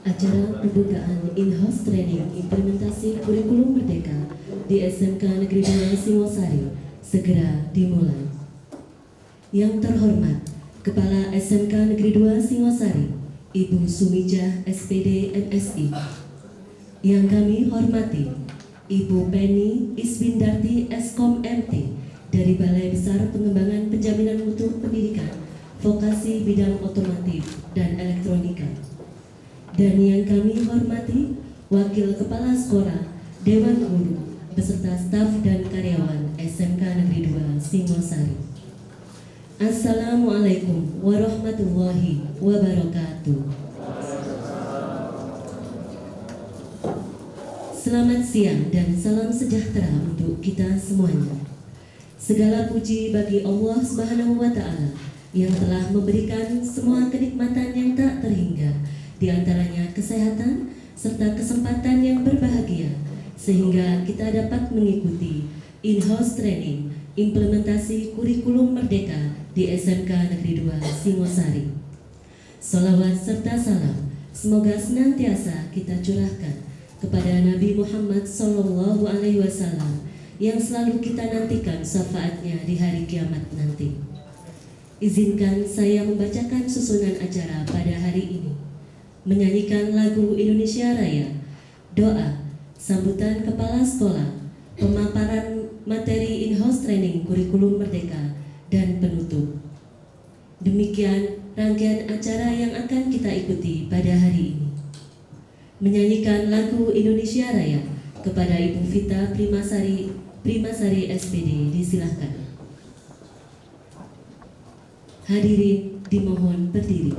Acara pembukaan in-house training implementasi kurikulum merdeka di SMK Negeri 2 Singosari segera dimulai. Yang terhormat Kepala SMK Negeri 2 Singosari, Ibu Sumijah SPD MSI. Yang kami hormati Ibu Penny Iswindarti Eskom MT dari Balai Besar Pengembangan Penjaminan Mutu Pendidikan Vokasi Bidang Otomotif dan Elektronika. Dan yang kami hormati Wakil Kepala Sekolah, Dewan Guru, beserta staf dan karyawan SMK Negeri 2 Singosari. Assalamualaikum warahmatullahi wabarakatuh. Selamat siang dan salam sejahtera untuk kita semuanya. Segala puji bagi Allah Subhanahu wa Ta'ala yang telah memberikan semua kenikmatan yang tak terhingga, di antaranya kesehatan serta kesempatan yang berbahagia, sehingga kita dapat mengikuti in-house training implementasi kurikulum merdeka di SMK Negeri 2 Singosari. Salawat serta salam semoga senantiasa kita curahkan kepada Nabi Muhammad SAW yang selalu kita nantikan syafaatnya di hari kiamat nanti. Izinkan saya membacakan susunan acara pada hari ini. Menyanyikan lagu Indonesia Raya, doa, sambutan kepala sekolah, pemaparan materi in-house training kurikulum merdeka, dan penutup. Demikian rangkaian acara yang akan kita ikuti pada hari ini. Menyanyikan lagu Indonesia Raya kepada Ibu Vita Primasari SPD, disilahkan. Hadirin dimohon berdiri.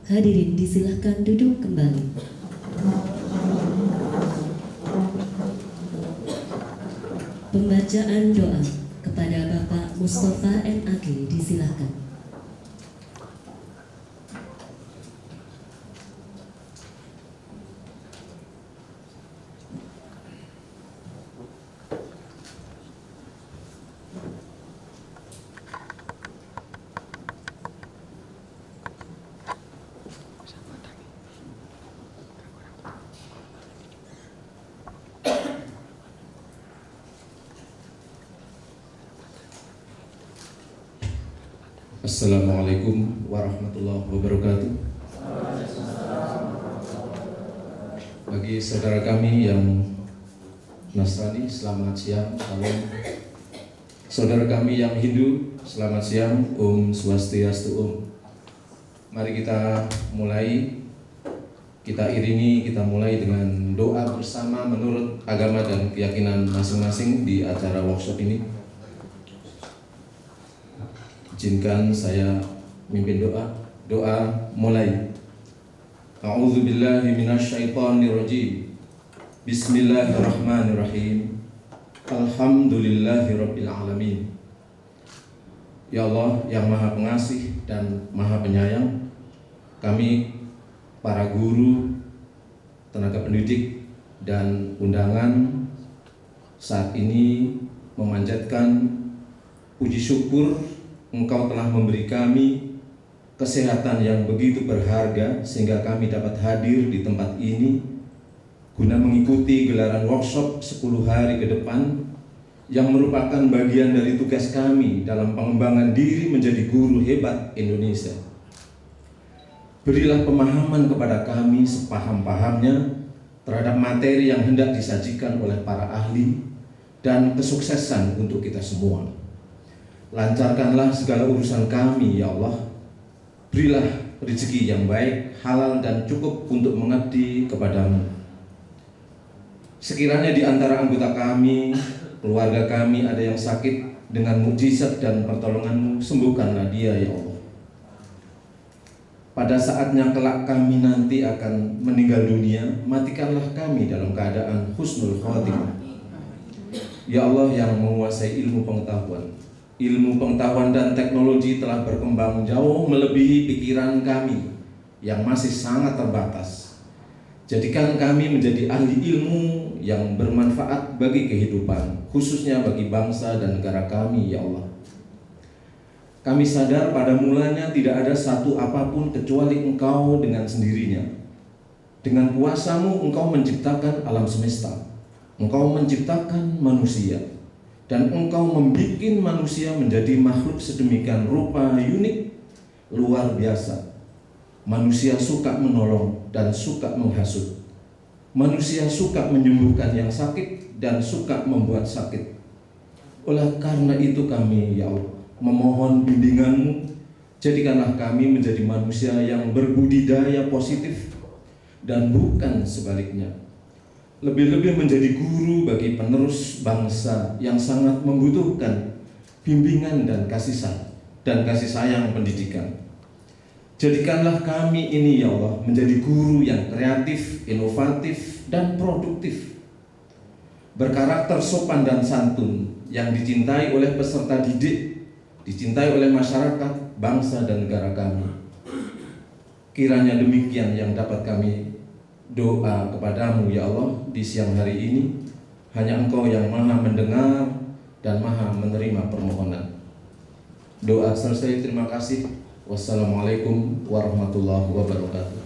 Hadirin disilahkan duduk kembali. Pembacaan doa kepada Bapak Mustafa MAG, disilahkan. Assalamualaikum warahmatullahi wabarakatuh. Bagi saudara kami yang Nasrani, selamat siang, salam. Saudara kami yang Hindu, selamat siang, Om Swastiastu Om. Mari kita mulai Kita iringi, kita mulai dengan doa bersama menurut agama dan keyakinan masing-masing di acara workshop ini. Izinkan saya mimpin doa. Doa mulai. A'udzubillahi minasyaitonirrajim. Bismillahirrahmanirrahim. Alhamdulillahirabbil alamin. Ya Allah yang Maha Pengasih dan Maha Penyayang, kami para guru, tenaga pendidik dan undangan saat ini memanjatkan puji syukur Engkau telah memberi kami kesehatan yang begitu berharga sehingga kami dapat hadir di tempat ini guna mengikuti gelaran workshop 10 hari ke depan yang merupakan bagian dari tugas kami dalam pengembangan diri menjadi guru hebat Indonesia. Berilah pemahaman kepada kami sepaham-pahamnya terhadap materi yang hendak disajikan oleh para ahli dan kesuksesan untuk kita semua. Lancarkanlah segala urusan kami, ya Allah. Berilah rezeki yang baik, halal dan cukup untuk mengabdi kepadamu. Sekiranya di antara anggota kami, keluarga kami ada yang sakit, dengan mukjizat dan pertolongan-Mu, sembuhkanlah dia, ya Allah. Pada saatnya kelak kami nanti akan meninggal dunia, matikanlah kami dalam keadaan husnul khotimah. Ya Allah yang menguasai ilmu pengetahuan. Ilmu pengetahuan dan teknologi telah berkembang jauh melebihi pikiran kami yang masih sangat terbatas. Jadikan kami menjadi ahli ilmu yang bermanfaat bagi kehidupan, khususnya bagi bangsa dan negara kami, ya Allah. Kami sadar pada mulanya tidak ada satu apapun kecuali Engkau dengan sendirinya. Dengan kuasa-Mu Engkau menciptakan alam semesta. Engkau menciptakan manusia. Dan Engkau membuat manusia menjadi makhluk sedemikian rupa unik, luar biasa. Manusia suka menolong dan suka menghasut. Manusia suka menyembuhkan yang sakit dan suka membuat sakit. Oleh karena itu kami, ya Allah, memohon bimbingan-Mu. Jadikanlah kami menjadi manusia yang berbudidaya positif dan bukan sebaliknya. Lebih-lebih menjadi guru bagi penerus bangsa yang sangat membutuhkan bimbingan dan kasih sayang pendidikan. Jadikanlah kami ini, ya Allah, menjadi guru yang kreatif, inovatif, dan produktif, berkarakter sopan dan santun, yang dicintai oleh peserta didik, dicintai oleh masyarakat, bangsa, dan negara kami. Kiranya demikian yang dapat kami doa kepadamu, ya Allah, di siang hari ini. Hanya Engkau yang Maha mendengar dan Maha menerima permohonan. Doa selesai, terima kasih. Wassalamualaikum warahmatullahi wabarakatuh.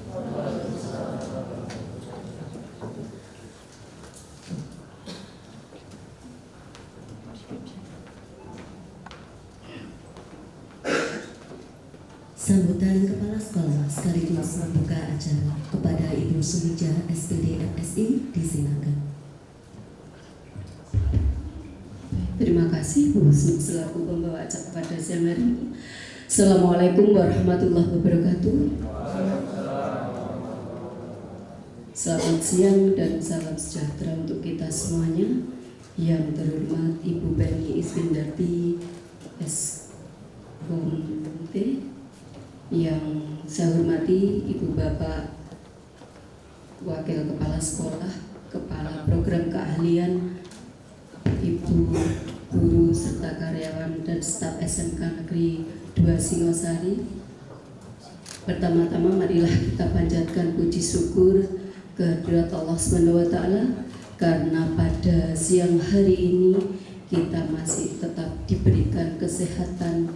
Sambutan Kepala Sekolah sekaligus membuka acara kepada Ibu Sumija SPD MSI disilakan. Terima kasih Bu Husnu selaku pembawa acara pada siang hari ini. Assalamualaikum warahmatullahi wabarakatuh. Selamat siang dan salam sejahtera untuk kita semuanya. Yang terhormat Ibu Beni Isfindarti SKOMT, yang saya hormati Ibu Bapak Wakil Kepala Sekolah, Kepala Program Keahlian, Ibu Guru serta karyawan dan staf SMK Negeri 2 Singosari. Pertama-tama marilah kita panjatkan puji syukur kehadirat Allah SWT karena pada siang hari ini kita masih tetap diberikan kesehatan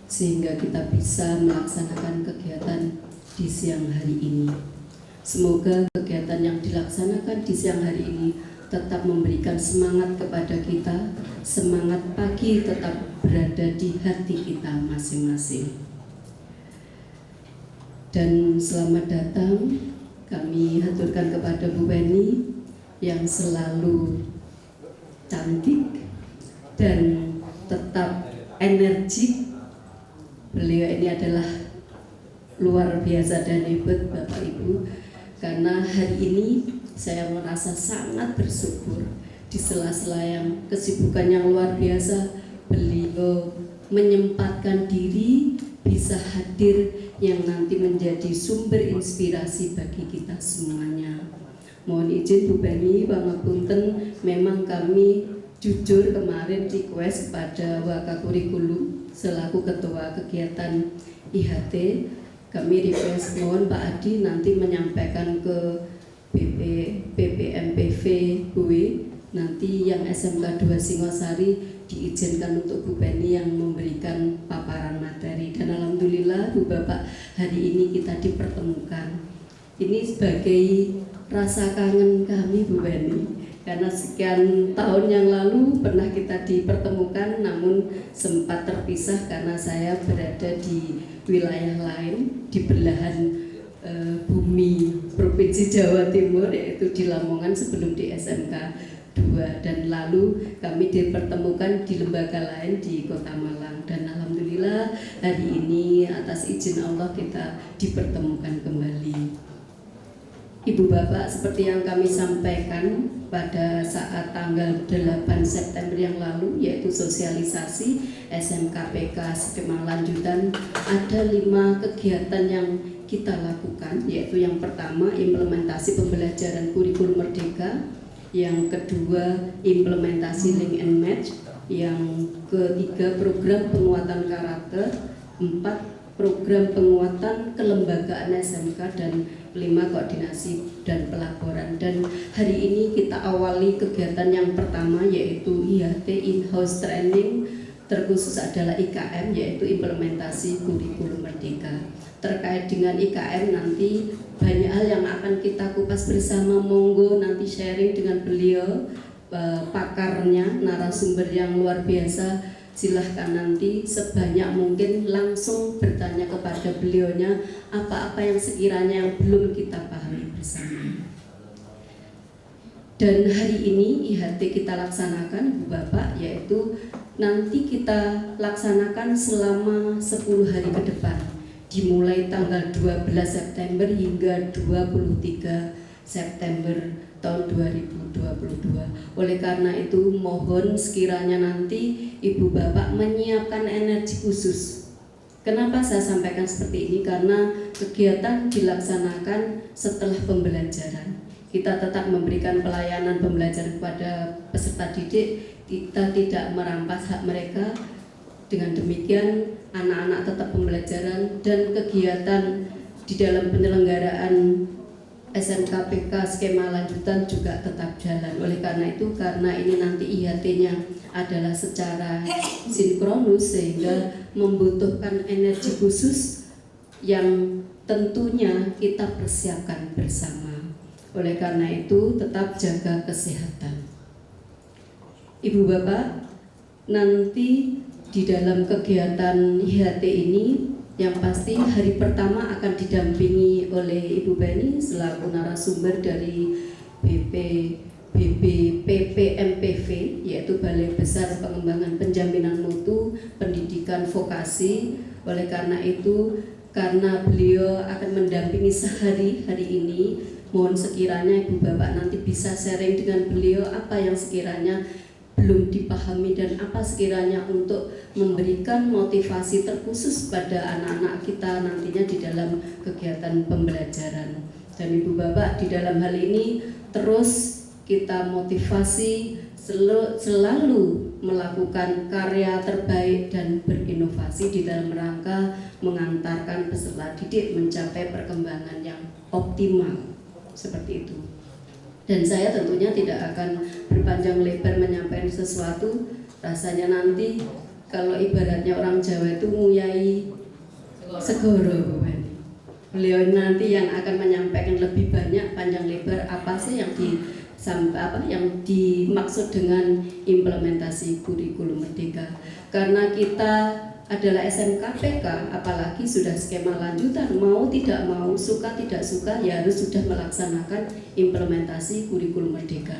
sehingga kita bisa melaksanakan kegiatan di siang hari ini. Semoga kegiatan yang dilaksanakan di siang hari ini tetap memberikan semangat kepada kita, semangat pagi tetap berada di hati kita masing-masing. Dan selamat datang kami haturkan kepada Bu Beni yang selalu cantik dan tetap energik. Beliau ini adalah luar biasa dan hebat Bapak Ibu. karena hari ini saya merasa sangat bersyukur di sela-sela yang kesibukan yang luar biasa, beliau menyempatkan diri bisa hadir yang nanti menjadi sumber inspirasi bagi kita semuanya. Mohon izin Bu Beni, pangapunten, memang kami jujur kemarin request kepada Wakakurikulum selaku ketua kegiatan IHT, kami request mohon Pak Adi nanti menyampaikan ke PPMPV BUI, nanti yang SMK 2 Singosari diizinkan untuk Bu Beni yang memberikan paparan materi. Dan alhamdulillah Bu Bapak, hari ini kita dipertemukan. Ini sebagai rasa kangen kami Bu Beni, karena sekian tahun yang lalu pernah kita dipertemukan namun sempat terpisah karena saya berada di wilayah lain di belahan bumi Provinsi Jawa Timur, yaitu di Lamongan sebelum di SMK 2, dan lalu kami dipertemukan di lembaga lain di Kota Malang. Dan alhamdulillah hari ini atas izin Allah kita dipertemukan kembali. Ibu Bapak, seperti yang kami sampaikan pada saat tanggal 8 September yang lalu, yaitu sosialisasi SMKPK skema lanjutan, ada 5 kegiatan yang kita lakukan, yaitu yang pertama implementasi pembelajaran kurikulum merdeka, yang kedua implementasi link and match, yang ketiga program penguatan karakter, 4 program penguatan kelembagaan SMK, dan 5 koordinasi dan pelaporan. Dan hari ini kita awali kegiatan yang pertama, yaitu IHT in-house training, terkhusus adalah IKM, yaitu implementasi kurikulum merdeka. Terkait dengan IKM nanti banyak hal yang akan kita kupas bersama, monggo nanti sharing dengan beliau, pakarnya, narasumber yang luar biasa. Silahkan nanti sebanyak mungkin langsung bertanya kepada beliaunya apa-apa yang sekiranya yang belum kita pahami bersama. Dan hari ini IHT kita laksanakan Bu Bapak, yaitu nanti kita laksanakan selama 10 hari ke depan, dimulai tanggal 12 September hingga 23 September tahun 2022. Oleh karena itu mohon sekiranya nanti Ibu Bapak menyiapkan energi khusus. Kenapa saya sampaikan seperti ini? Karena kegiatan dilaksanakan setelah pembelajaran. Kita tetap memberikan pelayanan pembelajaran kepada peserta didik, kita tidak merampas hak mereka. Dengan demikian anak-anak tetap pembelajaran dan kegiatan di dalam penyelenggaraan SMKPK skema lanjutan juga tetap jalan. Oleh karena itu, karena ini nanti IHT-nya adalah secara sinkronus sehingga membutuhkan energi khusus yang tentunya kita persiapkan bersama. Oleh karena itu, tetap jaga kesehatan. Ibu Bapak, nanti di dalam kegiatan IHT ini yang pasti hari pertama akan didampingi oleh Ibu Beni selaku narasumber dari PPMPV, yaitu Balai Besar Pengembangan Penjaminan Mutu Pendidikan Vokasi. Oleh karena itu, karena beliau akan mendampingi sehari hari ini, mohon sekiranya Ibu Bapak nanti bisa sharing dengan beliau apa yang sekiranya belum dipahami dan apa sekiranya untuk memberikan motivasi terkhusus pada anak-anak kita nantinya di dalam kegiatan pembelajaran. Dan Ibu Bapak, di dalam hal ini terus kita motivasi selalu melakukan karya terbaik dan berinovasi di dalam rangka mengantarkan peserta didik mencapai perkembangan yang optimal, seperti itu. Dan saya tentunya tidak akan berpanjang lebar menyampaikan sesuatu. Rasanya nanti kalau ibaratnya orang Jawa itu nguyai segoro, beliau nanti yang akan menyampaikan lebih banyak panjang lebar apa sih yang yang dimaksud dengan implementasi kurikulum merdeka. Karena kita adalah SMKPK, apalagi sudah skema lanjutan, mau tidak mau, suka tidak suka, ya harus sudah melaksanakan implementasi kurikulum merdeka.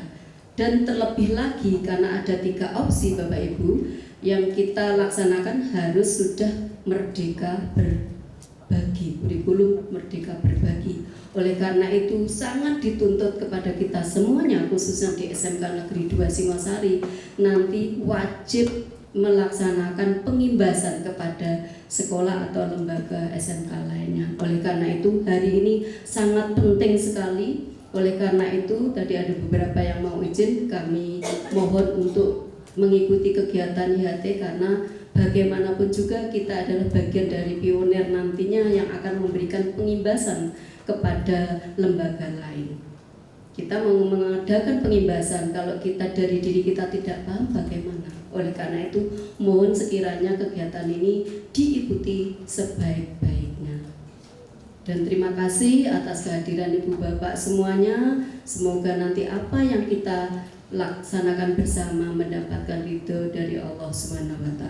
Dan terlebih lagi karena ada 3 opsi Bapak Ibu yang kita laksanakan harus sudah merdeka bagi, kurikulum Merdeka Berbagi. Oleh karena itu sangat dituntut kepada kita semuanya, khususnya di SMK Negeri 2 Singosari, nanti wajib melaksanakan pengimbasan kepada sekolah atau lembaga SMK lainnya. Oleh karena itu hari ini sangat penting sekali. Oleh karena itu tadi ada beberapa yang mau izin, kami mohon untuk mengikuti kegiatan IHT karena bagaimanapun juga kita adalah bagian dari pionir nantinya yang akan memberikan pengimbasan kepada lembaga lain. Kita mau mengadakan pengimbasan, kalau kita dari diri kita tidak paham bagaimana. Oleh karena itu mohon sekiranya kegiatan ini diikuti sebaik-baiknya. Dan terima kasih atas kehadiran Ibu Bapak semuanya. Semoga nanti apa yang kita laksanakan bersama mendapatkan ridho dari Allah SWT.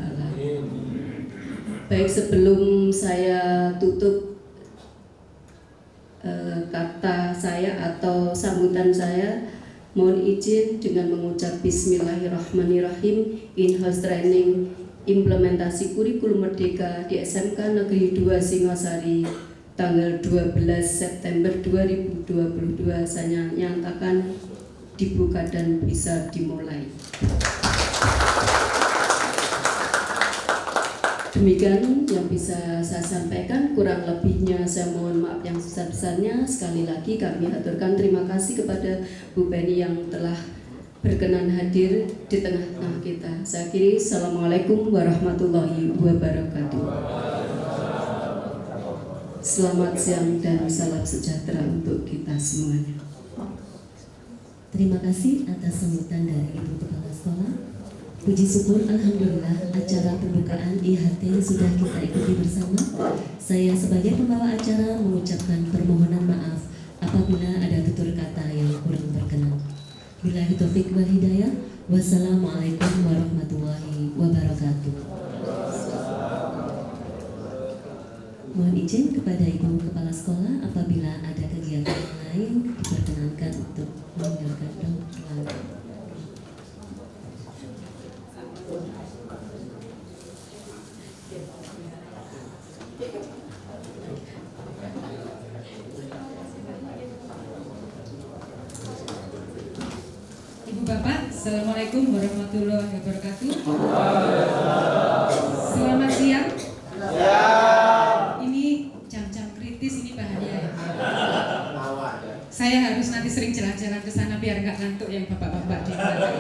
Baik, sebelum saya tutup kata saya atau sambutan saya, mohon izin dengan mengucap Bismillahirrahmanirrahim. In-house training implementasi kurikulum Merdeka di SMK Negeri 2 Singosari tanggal 12 September 2022 saya nyatakan dibuka dan bisa dimulai. Demikian yang bisa saya sampaikan, kurang lebihnya saya mohon maaf yang sebesar-besarnya. Sekali lagi kami aturkan terima kasih kepada Bu Penny yang telah berkenan hadir di tengah-tengah kita. Saya akhiri, Assalamualaikum warahmatullahi wabarakatuh. Selamat siang dan salam sejahtera untuk kita semuanya. Terima kasih atas sambutan dari Ibu Kepala Sekolah. Puji syukur Alhamdulillah acara pembukaan IHT sudah kita ikuti bersama. Saya sebagai pembawa acara mengucapkan permohonan maaf apabila ada tutur kata yang kurang berkenan. Billahi taufik wal hidayah. Wassalamualaikum warahmatullahi wabarakatuh. Mohon izin kepada Ibu Kepala Sekolah apabila ada kegiatan lain diperkenankan untuk mendengarkan doa. Ibu Bapak, Assalamualaikum warahmatullahi wabarakatuh. Selamat siang. Ini jam-jam kritis, ini bahaya ya. Saya harus nanti sering jalan-jalan ke sana biar nggak ngantuk yang bapak-bapak di belakang.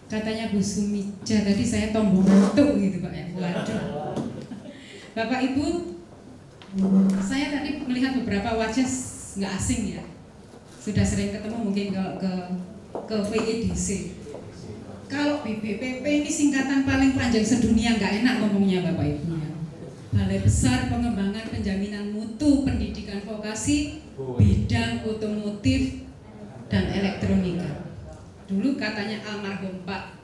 Katanya Bu Sumija tadi saya tombol ngantuk gitu Pak ya. Waduh. Bapak Ibu, saya tadi melihat beberapa wajah nggak asing ya. Sudah sering ketemu mungkin ke VEDC. Kalau BPPP ini singkatan paling panjang sedunia, nggak enak ngomongnya Bapak Ibu ya. Balai Besar Pengembangan Penjaminan Mutu Pendidikan Vokasi Bidang Otomotif dan Elektronika. Dulu katanya almarhum Pak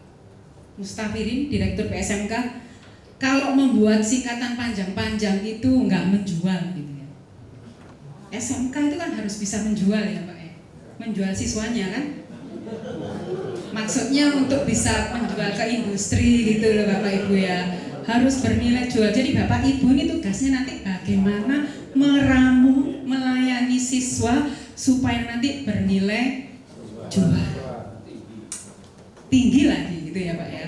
Mustafirin, Direktur PSMK, kalau membuat singkatan panjang-panjang itu nggak menjual gitu ya. SMK itu kan harus bisa menjual ya Pak ya. Menjual siswanya kan. Maksudnya untuk bisa menjual ke industri gitu loh Bapak Ibu ya. Harus bernilai jual. Jadi Bapak Ibu ini tugasnya nanti bagaimana meramu, melayani siswa supaya nanti bernilai jual tinggi lagi gitu ya Pak ya.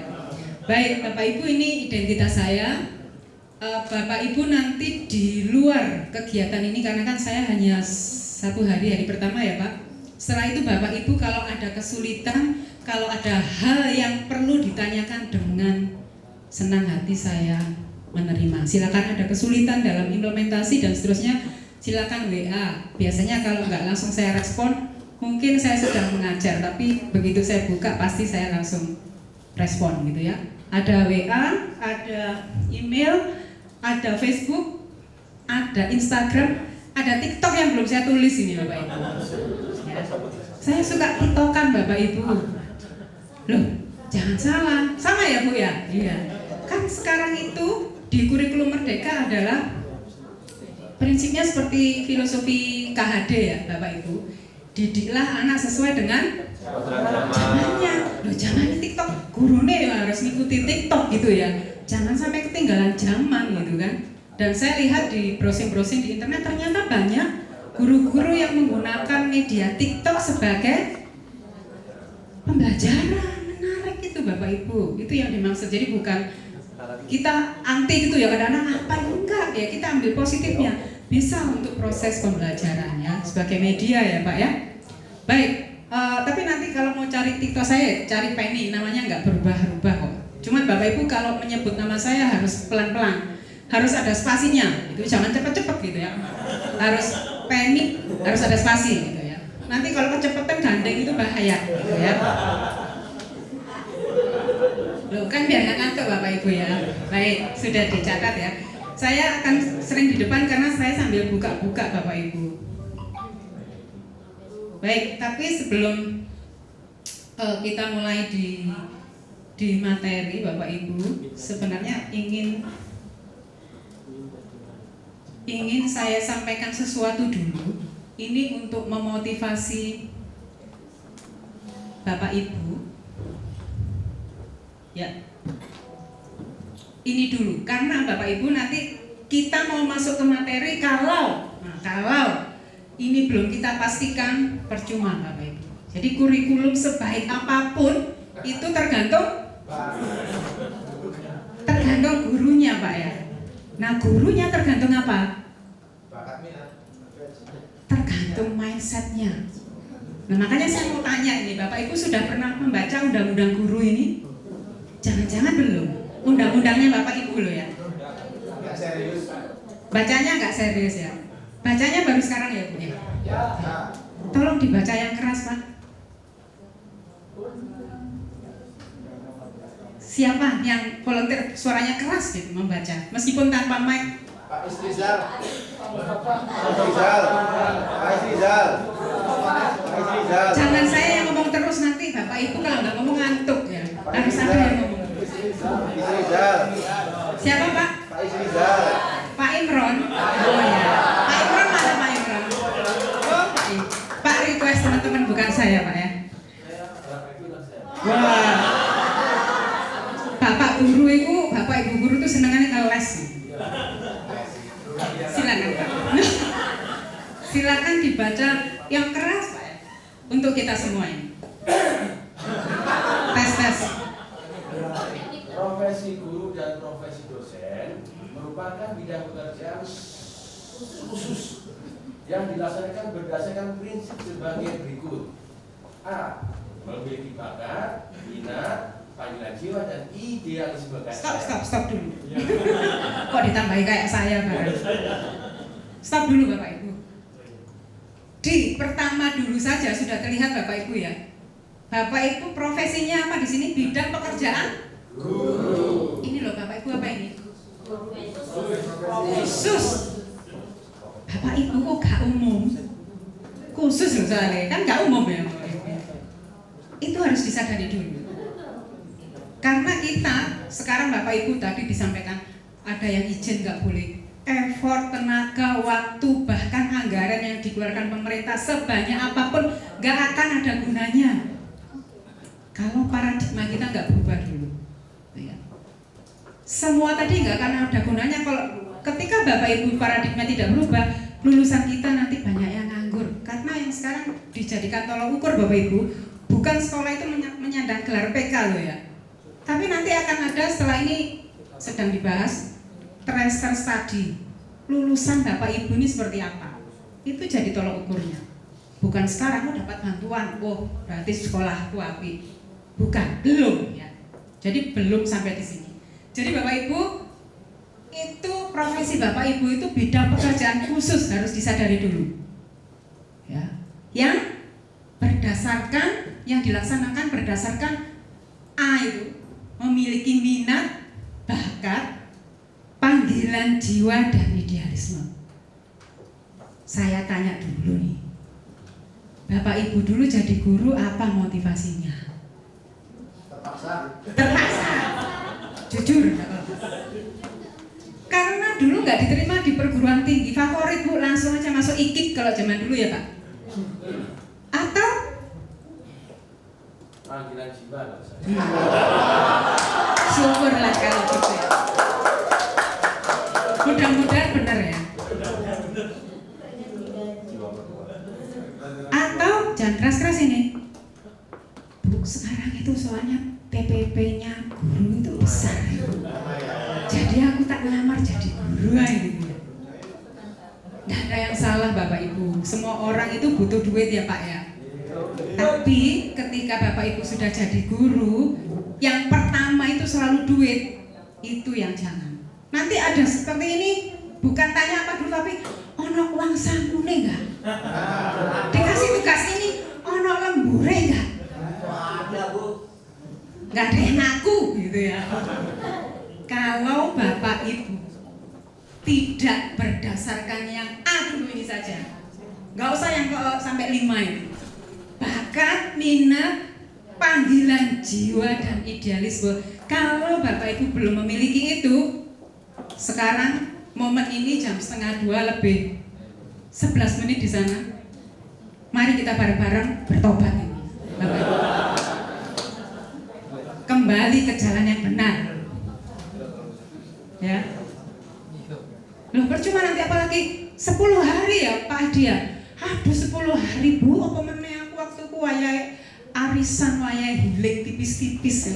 Baik Bapak Ibu, ini identitas saya. Bapak Ibu nanti di luar kegiatan ini, karena kan saya hanya 1 hari pertama ya Pak. Setelah itu Bapak Ibu kalau ada kesulitan, kalau ada hal yang perlu ditanyakan, dengan senang hati saya menerima. Silakan, ada kesulitan dalam implementasi dan seterusnya, silakan WA. Biasanya kalau nggak langsung saya respon, mungkin saya sedang mengajar, tapi begitu saya buka pasti saya langsung respon gitu ya. Ada WA, ada email, ada Facebook, ada Instagram, ada TikTok yang belum saya tulis ini Bapak Ibu. Ya. Saya suka tiktokan Bapak Ibu. Loh, jangan salah, sama ya Bu ya? Iya. Kan sekarang itu di kurikulum Merdeka adalah prinsipnya seperti filosofi KHD ya Bapak Ibu. Didiklah anak sesuai dengan zamannya. Loh, jangan TikTok, gurune ya harus ngikuti TikTok gitu ya. Jangan sampai ketinggalan zaman gitu kan. Dan saya lihat di browsing-browsing di internet ternyata banyak guru-guru yang menggunakan media TikTok sebagai pembelajaran. Menarik itu Bapak Ibu. Itu yang dimaksud. Jadi bukan kita anti gitu ya, kadang-kadang apa enggak ya, kita ambil positifnya. Bisa untuk proses pembelajarannya sebagai media ya Pak ya. Baik, tapi nanti kalau mau cari TikTok saya, cari Penny, namanya nggak berubah-ubah kok. Cuman Bapak Ibu kalau menyebut nama saya harus pelan-pelan, harus ada spasinya, itu jangan cepet-cepet gitu ya. Harus Penny, harus ada spasi gitu ya. Nanti kalau kecepatan gandeng itu bahaya gitu ya. Loh kan biar nggak ngantuk Bapak Ibu ya. Baik, sudah dicatat ya. Saya akan sering di depan karena saya sambil buka-buka Bapak Ibu. Baik, tapi sebelum kita mulai di materi Bapak Ibu, sebenarnya ingin saya sampaikan sesuatu dulu. Ini untuk memotivasi Bapak Ibu. Ya. Ini dulu, karena Bapak Ibu nanti kita mau masuk ke materi kalau ini belum kita pastikan percuma Bapak Ibu. Jadi kurikulum sebaik apapun itu tergantung gurunya Pak ya. Nah gurunya tergantung apa? Tergantung mindsetnya. Nah makanya saya mau tanya ini, Bapak Ibu sudah pernah membaca undang-undang guru ini? Jangan-jangan belum. Undang-undangnya Bapak Ibu loh ya. Nggak serius. Bacanya nggak serius ya. Bacanya baru sekarang ya Bu ya. Tolong dibaca yang keras Pak. Siapa yang volunteer suaranya keras gitu membaca, meskipun tanpa mic? Pak Istrizal. Pak Istrizal. Jangan saya yang ngomong terus, nanti Bapak Ibu kalau nggak ngomong ngantuk ya. Harus ada yang ngomong. Siapa Pak? Pak Istrizal. Pak Imron. Oh ya. Pak Imron mana Pak Imron? Oh Pak request teman-teman bukan saya Pak ya. Wah. Bapak guru itu, Bapak Ibu guru itu senengannya ngeles. Silakan Pak. Silakan dibaca yang keras Pak ya. Untuk kita semua ini. Tes. Profesi guru dan profesi dosen merupakan bidang pekerjaan khusus yang dilaksanakan berdasarkan prinsip sebagai berikut. A. Memiliki bakat, minat, panggilan jiwa dan idealisme. Stop dulu. Kok ditambahi kayak saya Pak? Stop dulu Bapak Ibu. Di pertama dulu saja sudah terlihat Bapak Ibu ya. Bapak Ibu profesinya apa di sini? Bidang pekerjaan? Guru. Ini loh Bapak Ibu apa ini? Khusus. Bapak Ibu kok gak umum? Khusus loh soalnya, kan gak umum ya Bapak Ibu. Itu harus disadari dulu. Karena kita sekarang Bapak Ibu tadi disampaikan ada yang izin gak boleh. Effort, tenaga, waktu, bahkan anggaran yang dikeluarkan pemerintah sebanyak apapun gak akan ada gunanya kalau paradigma kita gak berubah dulu. Semua tadi nggak akan ada gunanya kalau ketika Bapak Ibu paradigma tidak berubah, lulusan kita nanti banyak yang nganggur. Karena yang sekarang dijadikan tolak ukur Bapak Ibu, bukan sekolah itu menyandang gelar PK loh ya. Tapi nanti akan ada, setelah ini sedang dibahas, tracer study. Lulusan Bapak Ibu ini seperti apa? Itu jadi tolak ukurnya. Bukan sekarang dapat bantuan, berarti sekolahku api. Bukan, belum ya. Jadi belum sampai di sini. Jadi Bapak Ibu, itu profesi Bapak Ibu itu bidang pekerjaan khusus harus disadari dulu. Ya. Yang berdasarkan, yang dilaksanakan berdasarkan A itu memiliki minat, bakat, panggilan jiwa dan idealisme. Saya tanya dulu nih, Bapak Ibu dulu jadi guru apa motivasinya? Terpaksa. Jujur. Karena dulu nggak diterima di perguruan tinggi favorit Bu, langsung aja masuk IKIP kalau zaman dulu ya Pak. Atau panggilan jiwa kalau saya. Syukurlah kalau gitu ya. Mudah-mudahan benar ya. Atau jangan keras-keras ini. Bu, sekarang itu soalnya PPP-nya guru itu besar. Jadi aku tak ngelamar jadi guru gitu ya. Nggak ada yang salah Bapak Ibu. Semua orang itu butuh duit ya Pak ya. Tapi ketika Bapak Ibu sudah jadi guru, yang pertama itu selalu duit. Itu yang jangan. Nanti ada seperti ini, bukan tanya apa dulu tapi ono uang sangkune enggak? Dikasih tugas ini, ono lembure enggak? Enggak ada yang ngaku gitu ya. Kalau Bapak Ibu tidak berdasarkan yang A dulu ini saja, nggak usah yang sampai 5 ini. Bakat, minat, panggilan jiwa dan idealisme. Kalau Bapak Ibu belum memiliki itu, sekarang momen ini jam 1:30 lebih 11 menit di sana. Mari kita bareng-bareng bertobat ini, Bapak Ibu. Kembali ke jalan yang benar. Ya. Loh percuma nanti apalagi 10 hari ya Pak Adia. Aduh 10 hari Bu, apa meneh aku waktu ku wayahe arisan wayahe hilik tipis-tipis.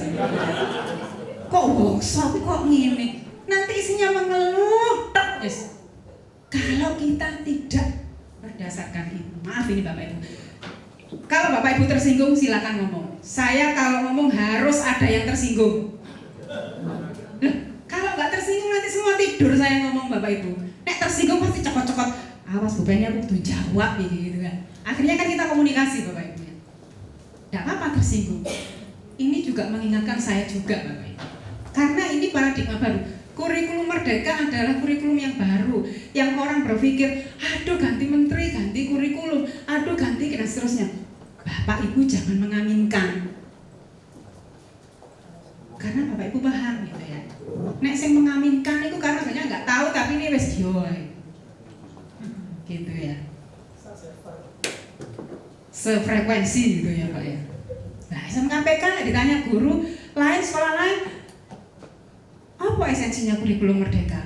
Kok bongso kok ngene. Nanti isinya mengeluh. Yes. Kalau kita tidak berdasarkan itu. Maaf ini Bapak Ibu. Kalau Bapak Ibu tersinggung silakan ngomong. Saya kalau ngomong harus ada yang tersinggung. Loh, kalau nggak tersinggung nanti semua tidur saya ngomong Bapak Ibu. Nek tersinggung pasti cokot-cokot. Awas Bu Penny aku tuh jawab gitu kan. Akhirnya kan kita komunikasi Bapak Ibu. Tidak apa-apa tersinggung. Ini juga mengingatkan saya juga Bapak Ibu. Karena ini paradigma baru. Kurikulum Merdeka adalah kurikulum yang baru, yang orang berpikir, aduh ganti menteri, ganti kurikulum, aduh ganti dan seterusnya. Bapak Ibu jangan mengaminkan, karena Bapak Ibu paham gitu ya. Nek sing mengaminkan itu karena sebenarnya nggak tahu tapi ini wes joy, gitu ya. Sefrekuensi gitu ya Pak ya. Nah SMKPK ditanya guru lain sekolah lain. Apa esensinya kurikulum Merdeka?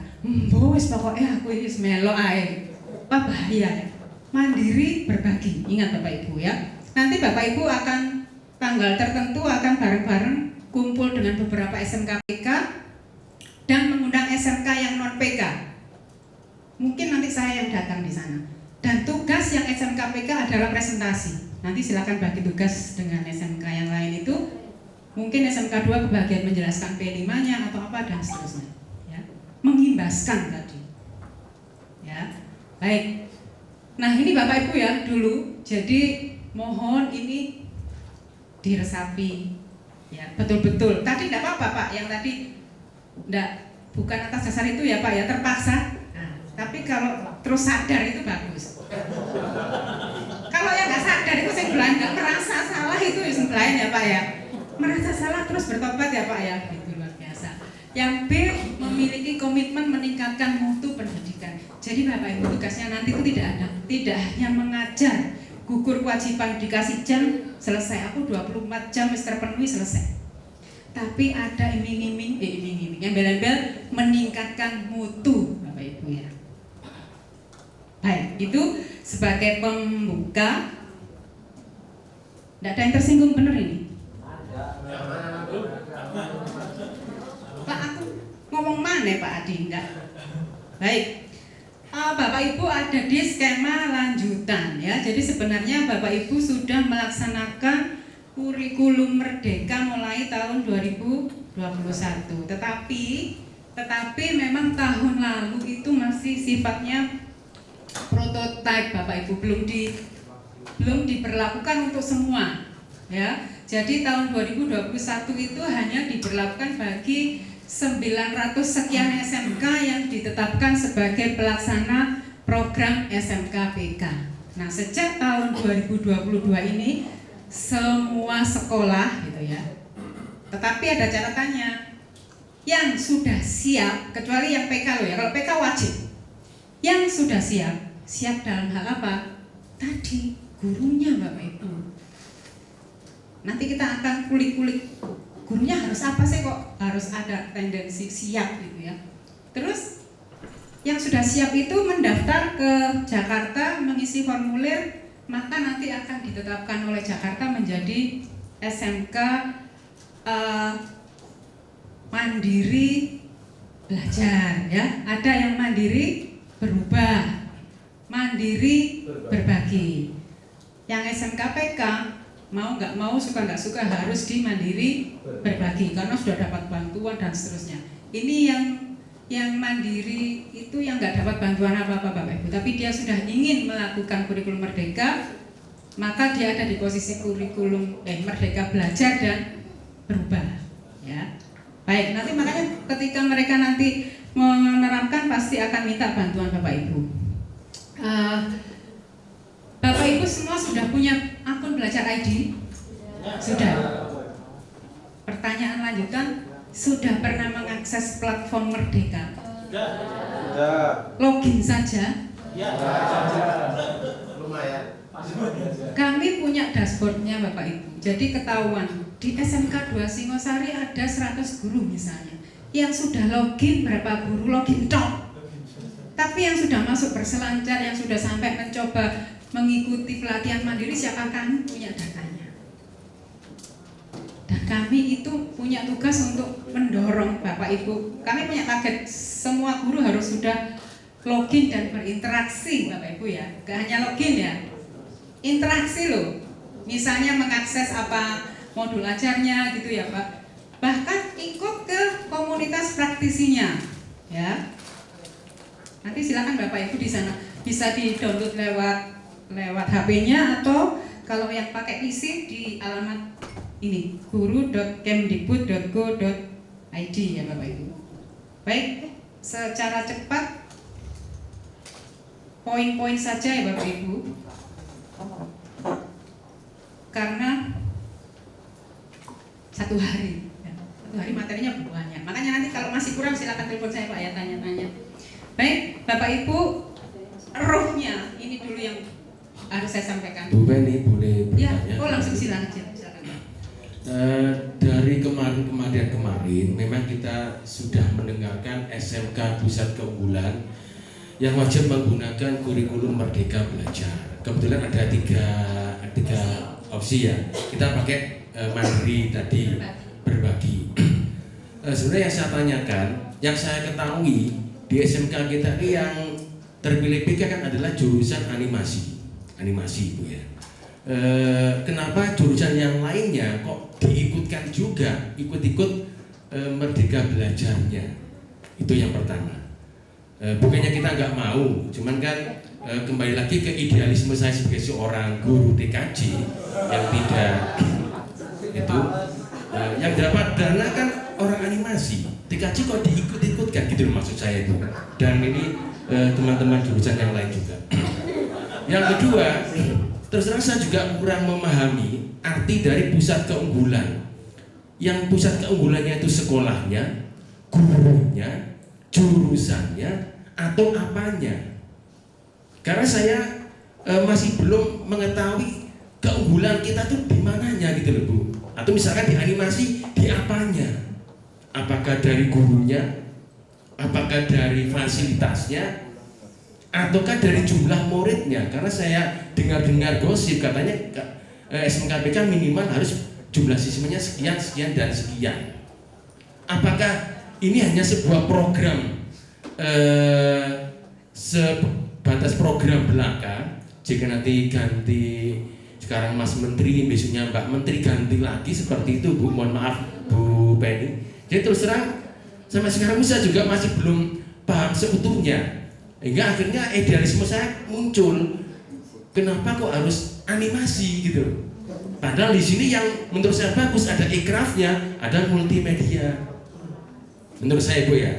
Wis pokoknya aku ini melok ae. Apa bahaya ya? Mandiri berbagi. Ingat Bapak Ibu ya. Nanti Bapak Ibu akan tanggal tertentu akan bareng-bareng kumpul dengan beberapa SMKPK dan mengundang SMK yang non PK. Mungkin nanti saya yang datang di sana. Dan tugas yang SMKPK adalah presentasi. Nanti silakan bagi tugas dengan SMK yang lain itu. Mungkin SMK 2 kebagian menjelaskan P5-nya atau apa dan seterusnya. Ya. Mengimbaskan tadi. Ya. Baik. Nah, ini Bapak Ibu ya dulu. Jadi mohon ini diresapi. Ya, betul-betul. Tadi enggak apa-apa, Pak. Yang tadi enggak bukan atas dasar itu ya, Pak ya, terpaksa. Nah, tapi kalau terus sadar itu bagus. Kalau yang enggak sadar itu saya bilang enggak merasa salah itu yang ya, Pak ya. Merasa salah terus bertobat ya Pak ya, itu luar biasa. Yang B, memiliki komitmen meningkatkan mutu pendidikan. Jadi Bapak Ibu tugasnya nanti itu tidak hanya mengajar, gugur kewajiban dikasih jam selesai, aku 24 jam terpenuhi selesai. Tapi ada iming-iming, yang bel-bel meningkatkan mutu Bapak Ibu ya. Baik, itu sebagai pembuka. Tidak ada yang tersinggung benar ini? Pak, aku ngomong mana Pak Adi? Enggak. Baik. Bapak Ibu ada di skema lanjutan ya. Jadi sebenarnya Bapak Ibu sudah melaksanakan kurikulum Merdeka mulai tahun 2021. Tetapi memang tahun lalu itu masih sifatnya prototipe Bapak Ibu, belum diberlakukan untuk semua ya. Jadi tahun 2021 itu hanya diberlakukan bagi 900 sekian SMK yang ditetapkan sebagai pelaksana program SMKPK. Nah, sejak tahun 2022 ini semua sekolah gitu ya. Tetapi ada catatannya. Yang sudah siap, kecuali yang PK loh ya. Kalau PK wajib. Yang sudah siap dalam hal apa? Tadi gurunya Bapak Ibu. Nanti kita akan kulik-kulik gurunya harus apa sih kok harus ada tendensi siap gitu ya. Terus yang sudah siap itu mendaftar ke Jakarta, mengisi formulir, maka nanti akan ditetapkan oleh Jakarta menjadi SMK mandiri belajar, ya. Ada yang mandiri berubah, mandiri berbagi. Yang SMKPK mau nggak mau, suka nggak suka harus di mandiri berbagi karena sudah dapat bantuan dan seterusnya. Ini yang mandiri itu yang nggak dapat bantuan apa-apa Bapak Ibu, tapi dia sudah ingin melakukan kurikulum merdeka, maka dia ada di posisi kurikulum merdeka belajar dan berubah, ya. Baik, nanti makanya ketika mereka nanti menerapkan pasti akan minta bantuan Bapak Ibu. Bapak Ibu semua sudah punya akun Belajar ID? Sudah. Pertanyaan lanjutan, sudah pernah mengakses platform Merdeka? Sudah. Login saja? Ya. Lumayan. Kami punya dashboardnya Bapak Ibu. Jadi ketahuan di SMK 2 Singosari ada 100 guru misalnya. Yang sudah login berapa guru? Login tok. Tapi yang sudah masuk berselancar, yang sudah sampai mencoba mengikuti pelatihan mandiri, siapa? Kami punya datanya. Dan kami itu punya tugas untuk mendorong Bapak Ibu. Kami punya target semua guru harus sudah login dan berinteraksi Bapak Ibu, ya. Gak hanya login, ya, interaksi loh. Misalnya mengakses apa modul ajarnya gitu ya Pak. Bahkan ikut ke komunitas praktisinya, ya. Nanti silakan Bapak Ibu di sana bisa di-download lewat HP-nya, atau kalau yang pakai PC di alamat ini guru.kemdikbud.go.id, ya Bapak Ibu. Baik, secara cepat poin-poin saja ya Bapak Ibu, karena satu hari materinya banyak. Makanya nanti kalau masih kurang silakan telepon saya Pak, ya, tanya-tanya. Baik, Bapak Ibu, rohnya ini dulu yang harus saya sampaikan. Bu Penny boleh Ya, bertanya? langsung silakan. Dari kemarin memang kita sudah mendengarkan SMK Pusat Keunggulan yang wajib menggunakan kurikulum Merdeka Belajar. Kebetulan ada tiga opsi, ya. Kita pakai mandiri tadi, berbagi. Sebenarnya yang saya tanyakan, yang saya ketahui di SMK kita ini yang terpilih PK kan adalah jurusan animasi Bu, ya. Kenapa jurusan yang lainnya kok diikutkan juga, ikut-ikut Merdeka Belajarnya? Itu yang pertama. Bukannya kita nggak mau, cuman kan kembali lagi ke idealisme saya sebagai seorang guru TKJ yang tidak itu yang dapat dana kan orang animasi. TKJ kok diikut-ikutkan gitu loh, maksud saya itu. Dan ini teman-teman jurusan yang lain juga. Yang kedua, terus terang saya juga kurang memahami arti dari pusat keunggulan. Yang pusat keunggulannya itu sekolahnya, gurunya, jurusannya, atau apanya? Karena saya masih belum mengetahui keunggulan kita tuh di mananya gitu loh Bu. Atau misalkan di animasi, di apanya? Apakah dari gurunya? Apakah dari fasilitasnya? Ataukah dari jumlah muridnya? Karena saya dengar-dengar gosip katanya SMKPK minimal harus jumlah siswanya sekian, sekian, dan sekian. Apakah ini hanya sebuah program sebatas program belaka? Jika nanti ganti, sekarang Mas Menteri, besoknya Mbak Menteri ganti lagi seperti itu Bu, mohon maaf Bu Penny. Jadi terus terang sampai sekarang saya juga masih belum paham seutuhnya. Hingga akhirnya idealisme saya muncul. Kenapa kok harus animasi gitu? Padahal di sini yang menurut saya bagus ada ikrafnya, ada multimedia. Menurut saya Bu, ya.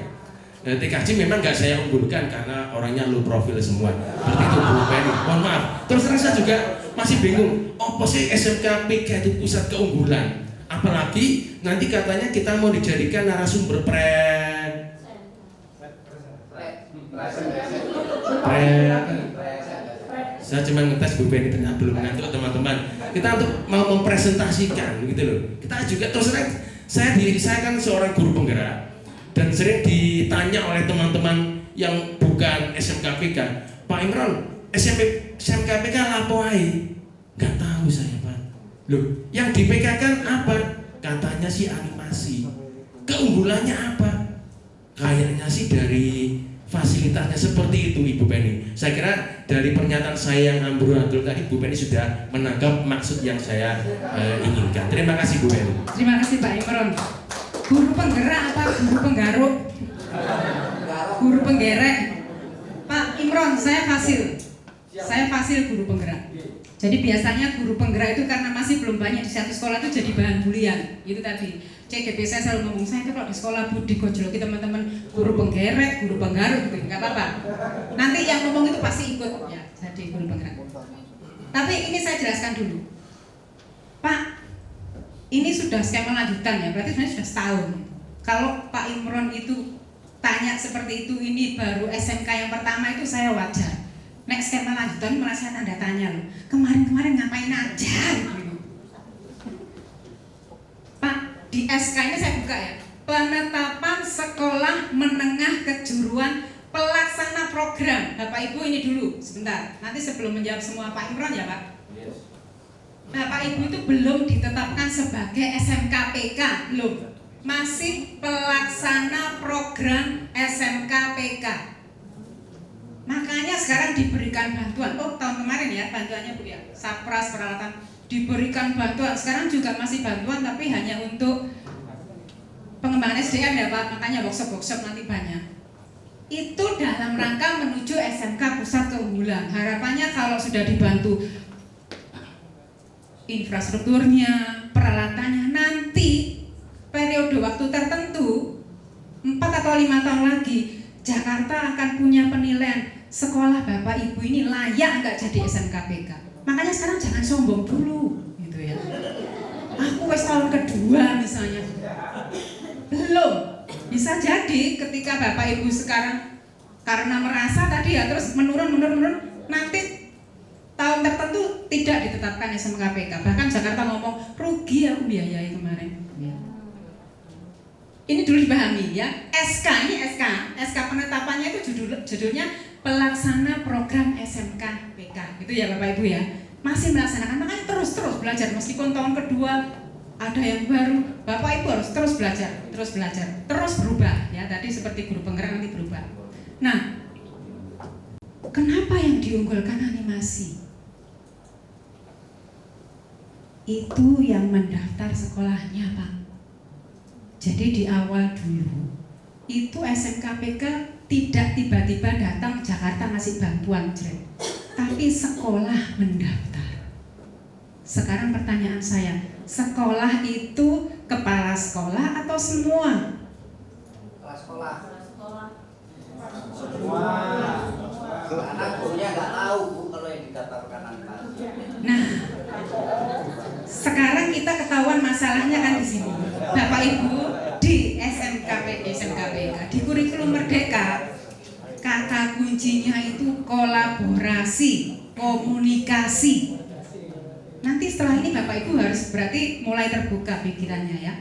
TKJ memang nggak saya unggulkan karena orangnya low profile semua. Seperti itu Bu Penny. Mohon maaf. Terus terang saya juga masih bingung. Apa sih SMK PK itu pusat keunggulan? Apalagi nanti katanya kita mau dijadikan narasumber saya cuma ngetes Bu Penny, ternyata belum ngantuk teman-teman. Kita untuk mau mempresentasikan gitu loh. Kita juga terus terang saya kan seorang guru penggerak dan sering ditanya oleh teman-teman yang bukan SMKPK. Pak Imron, SMKPK lapo ae? Nggak tahu saya Pak. Loh, yang di PK kan apa? Katanya sih animasi. Keunggulannya apa? Kayaknya sih dari fasilitasnya seperti itu Ibu Penny. Saya kira dari pernyataan saya yang amburadul tadi Bu Penny sudah menangkap maksud yang saya inginkan. Terima kasih Bu Penny. Terima kasih Pak Imron. Guru penggerak apa guru penggaruk? Guru penggerek. Pak Imron, saya fasil. Saya fasil guru penggerak. Jadi biasanya guru penggerak itu karena masih belum banyak di satu sekolah itu jadi bahan bulian. Itu tadi. CGP saya selalu ngomong, saya itu kalau di sekolah budi gojoloki teman-teman guru penggerek, guru penggaruk gitu, nggak apa-apa. Nanti yang ngomong itu pasti ikut ya, jadi guru penggerak. Tapi ini saya jelaskan dulu, Pak. Ini sudah skema lanjutan ya, berarti sebenarnya sudah setahun. Kalau Pak Imron itu tanya seperti itu, ini baru SMK yang pertama itu saya wajar. Next skema lanjutan malah saya tanda tanya loh. Kemarin-kemarin ngapain aja gitu. Pak, di SK ini saya buka ya. Penetapan sekolah menengah kejuruan pelaksana program. Bapak Ibu ini dulu sebentar. Nanti sebelum menjawab semua Pak Imron ya Pak. Bapak Ibu itu belum ditetapkan sebagai SMKPK, belum. Masih pelaksana program SMKPK. Makanya sekarang diberikan bantuan. Oh, tahun kemarin ya bantuannya Bu ya. Sapras peralatan diberikan bantuan. Sekarang juga masih bantuan tapi hanya untuk pengembangan SDM ya Pak. Makanya workshop nanti banyak. Itu dalam rangka menuju SMK Pusat Keunggulan. Harapannya kalau sudah dibantu infrastrukturnya, peralatannya, nanti periode waktu tertentu 4 atau 5 tahun lagi Jakarta akan punya penilaian sekolah Bapak Ibu ini layak nggak jadi SMKPK. Makanya sekarang jangan sombong dulu gitu ya. Aku wes tahun kedua misalnya. Belum. Bisa jadi ketika Bapak Ibu sekarang karena merasa tadi ya terus menurun nanti tahun tertentu tidak ditetapkan SMKPK. Bahkan Jakarta ngomong rugi aku biayai kemarin. Ini dulu dipahami ya. SK penetapannya itu judulnya pelaksana program SMKPK. Gitu ya Bapak Ibu ya. Masih melaksanakan, makanya terus belajar meskipun tahun kedua ada yang baru. Bapak Ibu harus terus belajar, terus berubah ya. Tadi seperti guru penggerak nanti berubah. Nah, kenapa yang diunggulkan animasi? Itu yang mendaftar sekolahnya Pak. Jadi di awal dulu itu SMKPK tidak tiba-tiba datang Jakarta ngasih bantuan tapi sekolah mendaftar. Sekarang pertanyaan saya, sekolah itu kepala sekolah atau semua? Kepala sekolah. Semua. Karena gurunya nggak tahu Bu kalau yang didaftarkan animasi. Nah, sekarang kita ketahuan masalahnya kan di sini. Bapak Ibu di SMKPK di kurikulum Merdeka kata kuncinya itu kolaborasi, komunikasi. Nanti setelah ini Bapak Ibu harus berarti mulai terbuka pikirannya ya.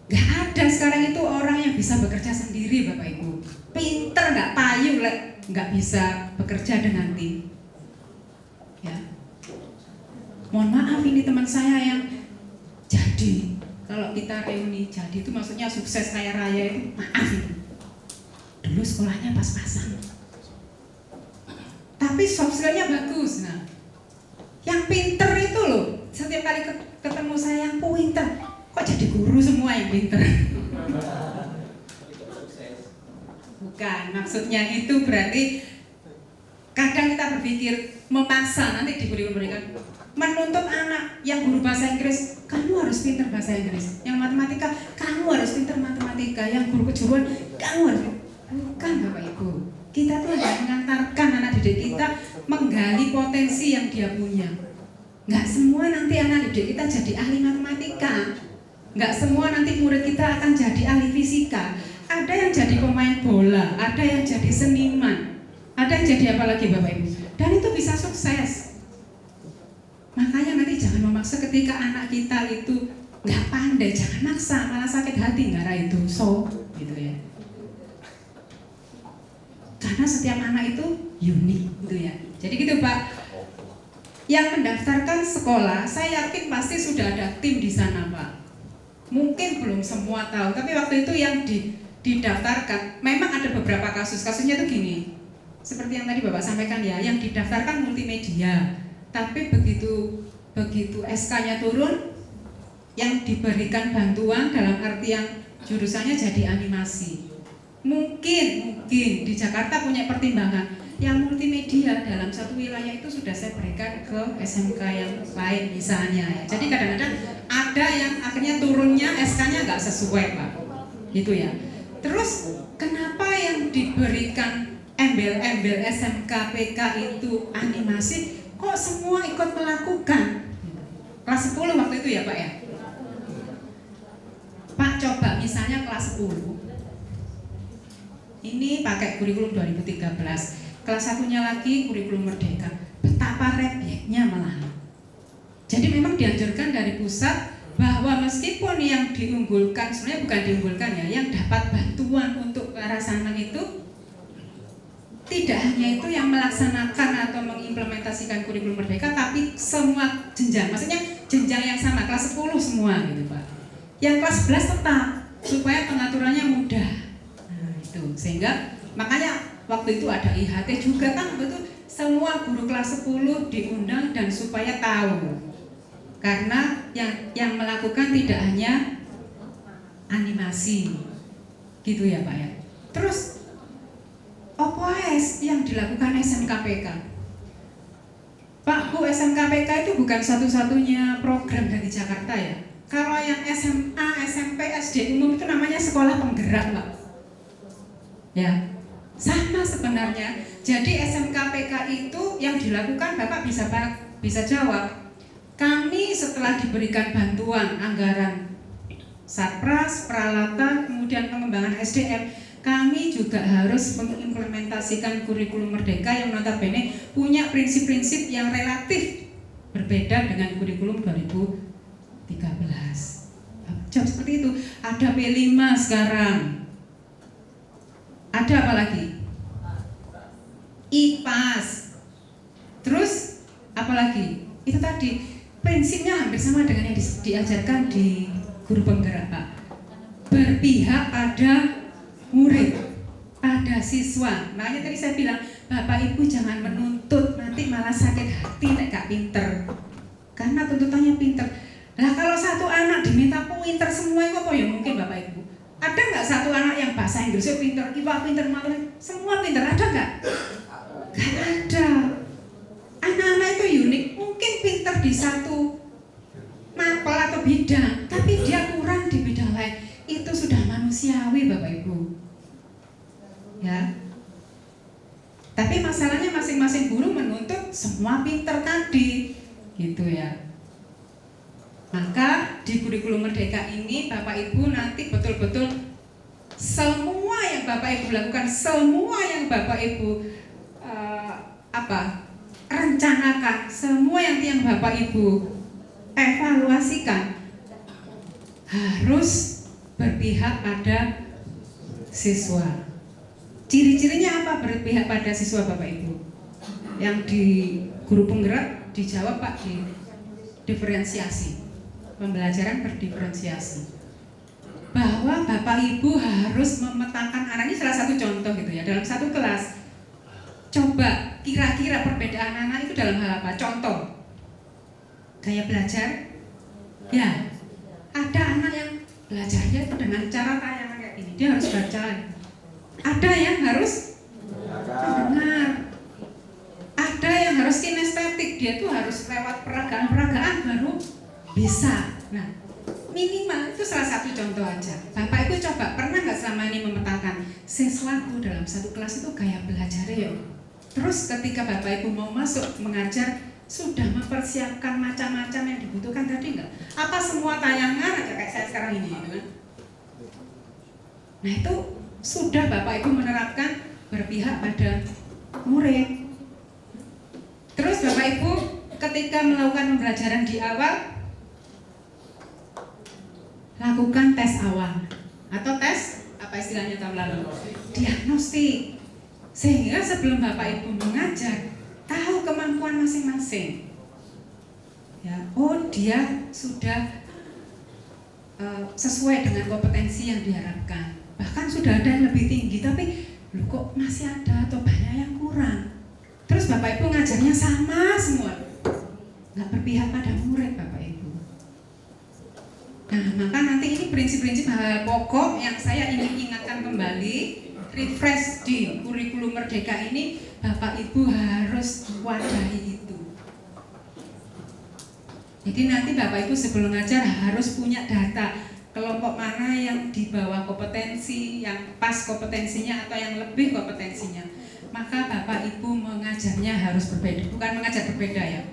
Gak ada sekarang itu orang yang bisa bekerja sendiri Bapak Ibu. Pinter gak payu gak bisa bekerja dengan tim. Ya. Mohon maaf ini teman saya yang jadi. Kalau kita reuni jadi itu maksudnya sukses kaya raya itu maaf itu. Dulu sekolahnya pas-pasan. Tapi soft skill-nya bagus. Nah, yang pinter itu loh, setiap kali ketemu saya yang pinter, kok jadi guru semua yang pinter? Bukan, maksudnya itu berarti kadang kita berpikir memaksa nanti diberi mereka menuntut anak yang guru bahasa Inggris, kamu harus pintar bahasa Inggris. Yang matematika, kamu harus pintar matematika. Yang guru kejuruan, kamu harus. Bukan Bapak Ibu. Kita tuh hanya mengantarkan anak didik kita menggali potensi yang dia punya. Nggak semua nanti anak didik kita jadi ahli matematika. Nggak semua nanti murid kita akan jadi ahli fisika. Ada yang jadi pemain bola, ada yang jadi seniman, ada yang jadi apa lagi Bapak Ibu. Dan itu bisa sukses. Makanya nanti jangan memaksa ketika anak kita itu nggak pandai, jangan maksa, malah sakit hati gara itu, gitu ya. karena setiap anak itu unik gitu ya. Jadi gitu Pak. Yang mendaftarkan sekolah, saya yakin pasti sudah ada tim di sana Pak. Mungkin belum semua tahu, tapi waktu itu yang didaftarkan, memang ada beberapa kasusnya tuh gini. Seperti yang tadi Bapak sampaikan ya, yang didaftarkan multimedia, tapi begitu SK-nya turun, yang diberikan bantuan dalam artian jurusannya jadi animasi. Mungkin di Jakarta punya pertimbangan, yang multimedia dalam satu wilayah itu sudah saya berikan ke SMK yang lain misalnya ya. Jadi kadang-kadang ada yang akhirnya turunnya SK-nya nggak sesuai Pak, gitu ya. Terus kenapa yang diberikan embel-embel SMK PK itu animasi, kok semua ikut melakukan? Kelas 10 waktu itu ya Pak ya. Pak coba misalnya kelas 10 ini pakai kurikulum 2013, kelas 1-nya lagi kurikulum Merdeka, betapa repotnya malah. Jadi memang dianjurkan dari pusat bahwa meskipun yang diunggulkan, sebenarnya bukan diunggulkan ya, yang dapat bantuan untuk ke arah sana itu tidak hanya itu yang melaksanakan atau mengimplementasikan kurikulum Merdeka, tapi semua jenjang, maksudnya jenjang yang sama, kelas 10 semua gitu Pak. Yang kelas 11 tetap, supaya pengaturannya mudah. Nah itu, sehingga makanya waktu itu ada IHT juga kan, betul, semua guru kelas 10 diundang dan supaya tahu. Karena yang melakukan tidak hanya animasi, gitu ya Pak ya. Terus OPS yang dilakukan SMKPK. Pak Bu, SMKPK itu bukan satu-satunya program dari Jakarta ya. Kalau yang SMA, SMP, SD umum itu namanya sekolah penggerak Pak. Ya, sama sebenarnya. Jadi SMKPK itu yang dilakukan Bapak bisa jawab. Kami setelah diberikan bantuan anggaran Satpras, peralatan, kemudian pengembangan SDM, kami juga harus mengimplementasikan kurikulum Merdeka yang notabene punya prinsip-prinsip yang relatif berbeda dengan kurikulum 2013. Jawab seperti itu. Ada P5 sekarang. Ada apa lagi? IPAS. Terus apa lagi? Itu tadi prinsipnya hampir sama dengan yang diajarkan di guru penggerak Pak. Berpihak pada murid, pada siswa. Makanya tadi saya bilang, Bapak Ibu jangan menuntut, nanti malah sakit hati nek gak pinter. Karena tuntutannya pinter. Lah kalau satu anak diminta pinter semua itu apa ya mungkin Bapak Ibu? Ada nggak satu anak yang bahasa Inggrisnya pinter, IPA pinter, matematika semua pinter, ada nggak? Gak ada. Anak-anak itu unik, mungkin pinter di satu mapel atau bidang, tapi dia kurang di bidang lain. Itu sudah manusiawi Bapak Ibu. Ya. Tapi masalahnya masing-masing guru menuntut semua pinter tadi, gitu ya. Maka di kurikulum Merdeka ini Bapak Ibu nanti betul-betul semua yang Bapak Ibu lakukan, semua yang Bapak Ibu rencanakan, semua yang Bapak Ibu evaluasikan harus berpihak pada siswa. Ciri-cirinya apa berpihak pada siswa Bapak Ibu? Yang di guru penggerak dijawab Pak, di diferensiasi. Pembelajaran berdiferensiasi, bahwa Bapak Ibu harus memetakan anak. Ini salah satu contoh gitu ya, dalam satu kelas. Coba kira-kira perbedaan anak itu dalam hal apa? Contoh gaya belajar. Ya, ada anak yang belajarnya itu dengan cara tayangan kayak gini, dia harus baca. Ada yang harus mendengar. Ada yang harus kinestetik, dia tuh harus lewat peragaan-peragaan baru bisa. Nah, minimal itu salah satu contoh aja. Bapak Ibu coba pernah nggak selama ini memetakan siswaku dalam satu kelas itu gaya belajarnya ya? Terus ketika Bapak Ibu mau masuk mengajar sudah mempersiapkan macam-macam yang dibutuhkan tadi nggak? Apa semua tayangan aja kayak saya sekarang ini gitu kan? Nah itu sudah Bapak Ibu menerapkan berpihak pada murid. Terus Bapak Ibu ketika melakukan pembelajaran di awal, lakukan tes awal atau tes apa istilahnya tahun lalu? Diagnostik. Sehingga sebelum Bapak Ibu mengajar, tahu kemampuan masing-masing. Ya, oh dia sudah sesuai dengan kompetensi yang diharapkan. Bahkan sudah ada yang lebih tinggi, tapi loh kok masih ada atau banyak yang kurang. Terus Bapak Ibu ngajarnya sama semua, nggak berpihak pada murid Bapak Ibu. Nah, maka nanti ini prinsip-prinsip hal pokok yang saya ingin ingatkan kembali, refresh di kurikulum Merdeka ini, Bapak Ibu harus wadahi itu. Jadi nanti Bapak Ibu sebelum ngajar harus punya data kelompok mana yang di bawah kompetensi, yang pas kompetensinya atau yang lebih kompetensinya. Maka Bapak Ibu mengajarnya harus berbeda, bukan mengajar berbeda ya.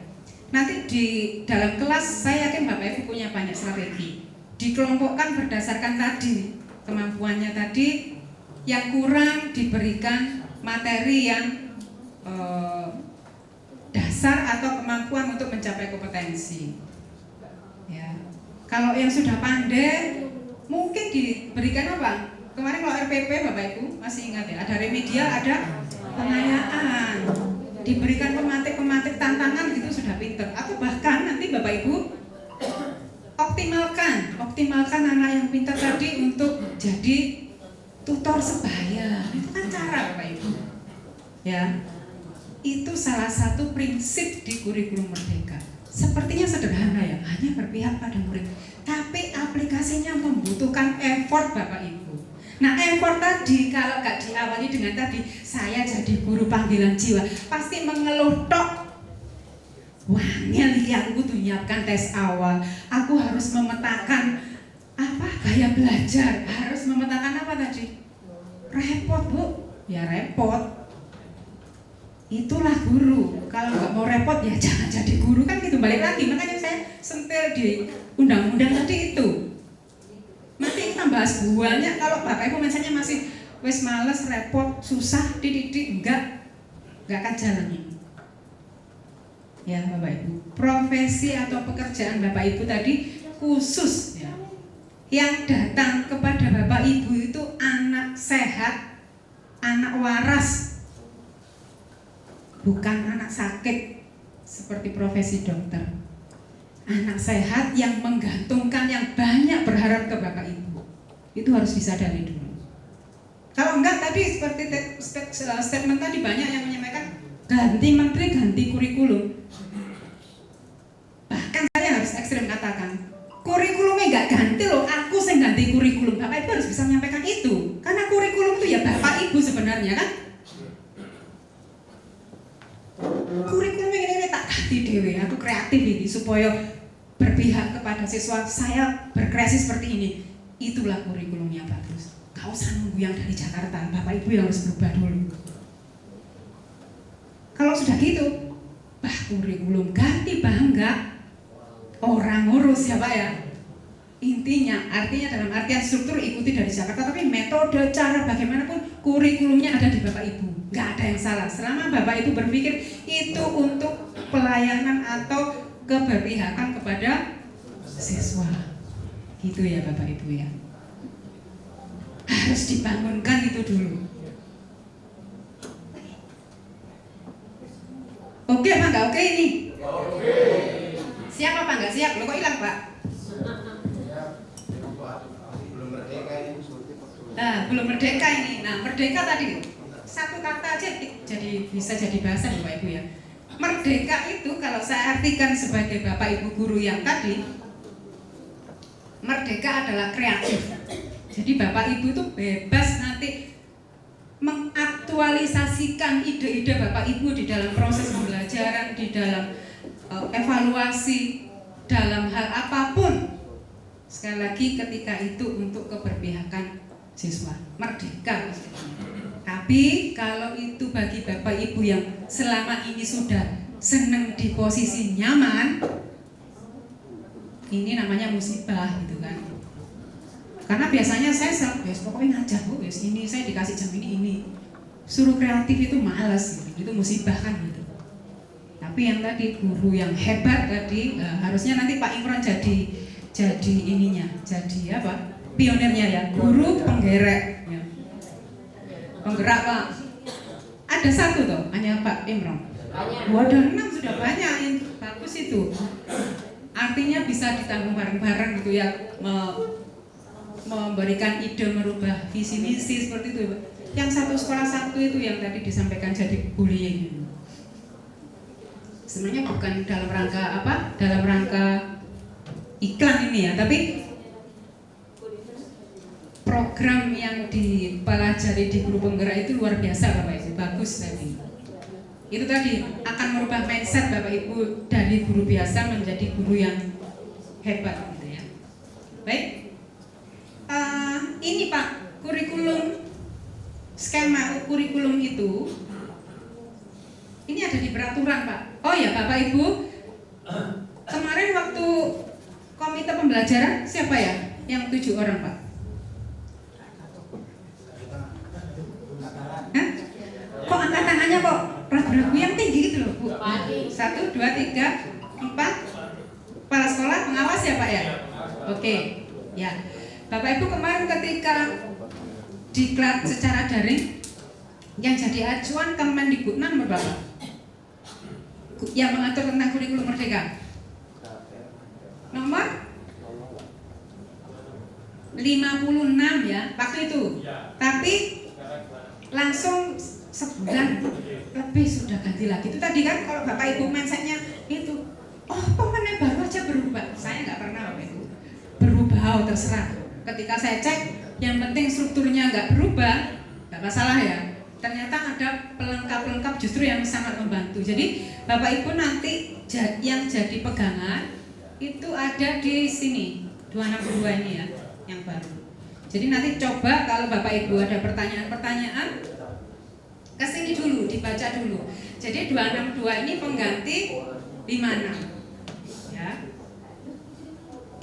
Nanti di dalam kelas saya yakin Bapak Ibu punya banyak strategi. Dikelompokkan berdasarkan tadi kemampuannya tadi, yang kurang diberikan materi yang dasar atau kemampuan untuk mencapai kompetensi. Ya. Kalau yang sudah pandai mungkin diberikan apa? Kemarin kalau RPP Bapak Ibu masih ingat ya, ada remedial, ada pengayaan. Diberikan pematik tantangan gitu sudah pinter. Atau bahkan nanti Bapak Ibu optimalkan anak yang pintar tadi untuk jadi tutor sebaya. Itu kan cara Bapak Ibu. Ya. Itu salah satu prinsip di kurikulum Merdeka. Sepertinya sederhana ya, hanya berpihak pada murid. Tapi aplikasinya membutuhkan effort Bapak Ibu. Nah, effort tadi kalau gak diawali dengan tadi, saya jadi guru panggilan jiwa, pasti mengeluh tok. Wangel ya, aku tuh nyiapkan tes awal. Aku harus memetakan apa gaya belajar, harus memetakan apa tadi? Repot Bu, ya repot. Itulah guru. Kalau nggak mau repot ya jangan jadi guru, kan gitu. Balik lagi, makanya saya sentil di undang-undang tadi itu. Nanti kita bahas buahnya. Kalau Bapak Ibu misalnya masih wes males, repot, susah, dididik, enggak akan jalan ini. Ya Bapak Ibu, profesi atau pekerjaan Bapak Ibu tadi khusus ya, yang datang kepada Bapak Ibu itu anak sehat, anak waras, bukan anak sakit seperti profesi dokter. Anak sehat yang menggantungkan, yang banyak berharap ke Bapak Ibu. Itu harus disadari dulu. Kalau enggak tadi seperti statement tadi banyak yang menyampaikan ganti menteri, ganti kurikulum. Bahkan saya harus ekstrem katakan, kurikulumnya enggak ganti loh, aku yang ganti kurikulum. Bapak Ibu harus bisa menyampaikan itu. Karena kurikulum itu ya Bapak Ibu sebenarnya kan. Kurikulum ini tak ganti dewe, aku kreatif ini supaya berpihak kepada siswa, saya berkreasi seperti ini. Itulah kurikulumnya bagus. Gak usah nunggu yang dari Jakarta, Bapak Ibu yang harus berubah dulu. Kalau sudah gitu, kurikulum ganti enggak, orang ngurus ya Pak ya. Intinya, artinya dalam artian struktur ikuti dari Jakarta, tapi metode, cara bagaimanapun kurikulumnya ada di Bapak Ibu. Nggak ada yang salah, selama Bapak Ibu berpikir itu untuk pelayanan atau keberpihakan kepada siswa. Gitu ya Bapak Ibu ya. Harus dibangunkan itu dulu. Oke Pak, nggak oke ini? Oke. Siap apa nggak siap? Lo kok hilang Pak? Nah, belum merdeka ini. Nah, merdeka tadi satu kata aja jadi bisa jadi bahasa Bapak Ibu ya. Merdeka itu kalau saya artikan sebagai Bapak Ibu guru yang tadi, merdeka adalah kreatif. Jadi Bapak Ibu itu bebas nanti mengaktualisasikan ide-ide Bapak Ibu di dalam proses pembelajaran, di dalam evaluasi, dalam hal apapun. Sekali lagi ketika itu untuk keberpihakan siswa, merdeka. Tapi kalau itu bagi Bapak Ibu yang selama ini sudah senang di posisi nyaman, ini namanya musibah gitu kan. Karena biasanya saya pokoknya ngajar Bu, ini saya dikasih jam ini. Suruh kreatif itu malas gitu. Itu musibah kan gitu. Tapi yang tadi guru yang hebat tadi harusnya nanti Pak Imran jadi ininya, jadi apa? Pionirnya ya, guru penggerak ya. Penggerak Pak. ada satu toh, hanya Pak Imron. Waduh, 6 sudah banyak, bagus itu. Artinya bisa ditanggung bareng-bareng gitu ya, memberikan ide, merubah visi misi seperti itu. Yang satu sekolah satu itu yang tadi disampaikan jadi bullying. Sebenarnya bukan dalam rangka apa? Dalam rangka iklan ini ya, tapi program yang dipelajari di guru penggerak itu luar biasa Bapak Ibu, bagus tadi. Itu tadi akan merubah mindset Bapak Ibu dari guru biasa menjadi guru yang hebat gitu ya. Baik, ini Pak, kurikulum, skema kurikulum itu ini ada di peraturan Pak. Oh ya Bapak Ibu, kemarin waktu komite pembelajaran siapa ya yang 7 orang Pak? Hah? Kok angkat tangannya kok ragu-ragu yang tinggi gitu loh Bu? 1, 2, 3, 4 kepala sekolah pengawas ya Pak ya? Oke, ya Bapak Ibu kemarin ketika diklat secara daring yang jadi acuan Kemendikbud Bapak yang mengatur tentang kurikulum merdeka nomor 56 ya waktu itu, tapi langsung sebulan lebih sudah ganti lagi. Itu tadi kan kalau Bapak Ibu mindsetnya itu, oh pemenang baru aja berubah. Saya nggak pernah Bapak Ibu berubah, oh terserah. Ketika saya cek, yang penting strukturnya nggak berubah, nggak masalah ya. Ternyata ada pelengkap-pelengkap justru yang sangat membantu. Jadi Bapak Ibu nanti yang jadi pegangan itu ada di sini 262 ini ya, yang baru. Jadi nanti coba kalau Bapak Ibu ada pertanyaan-pertanyaan, kesini dulu, dibaca dulu. Jadi 262 ini pengganti 56 ya.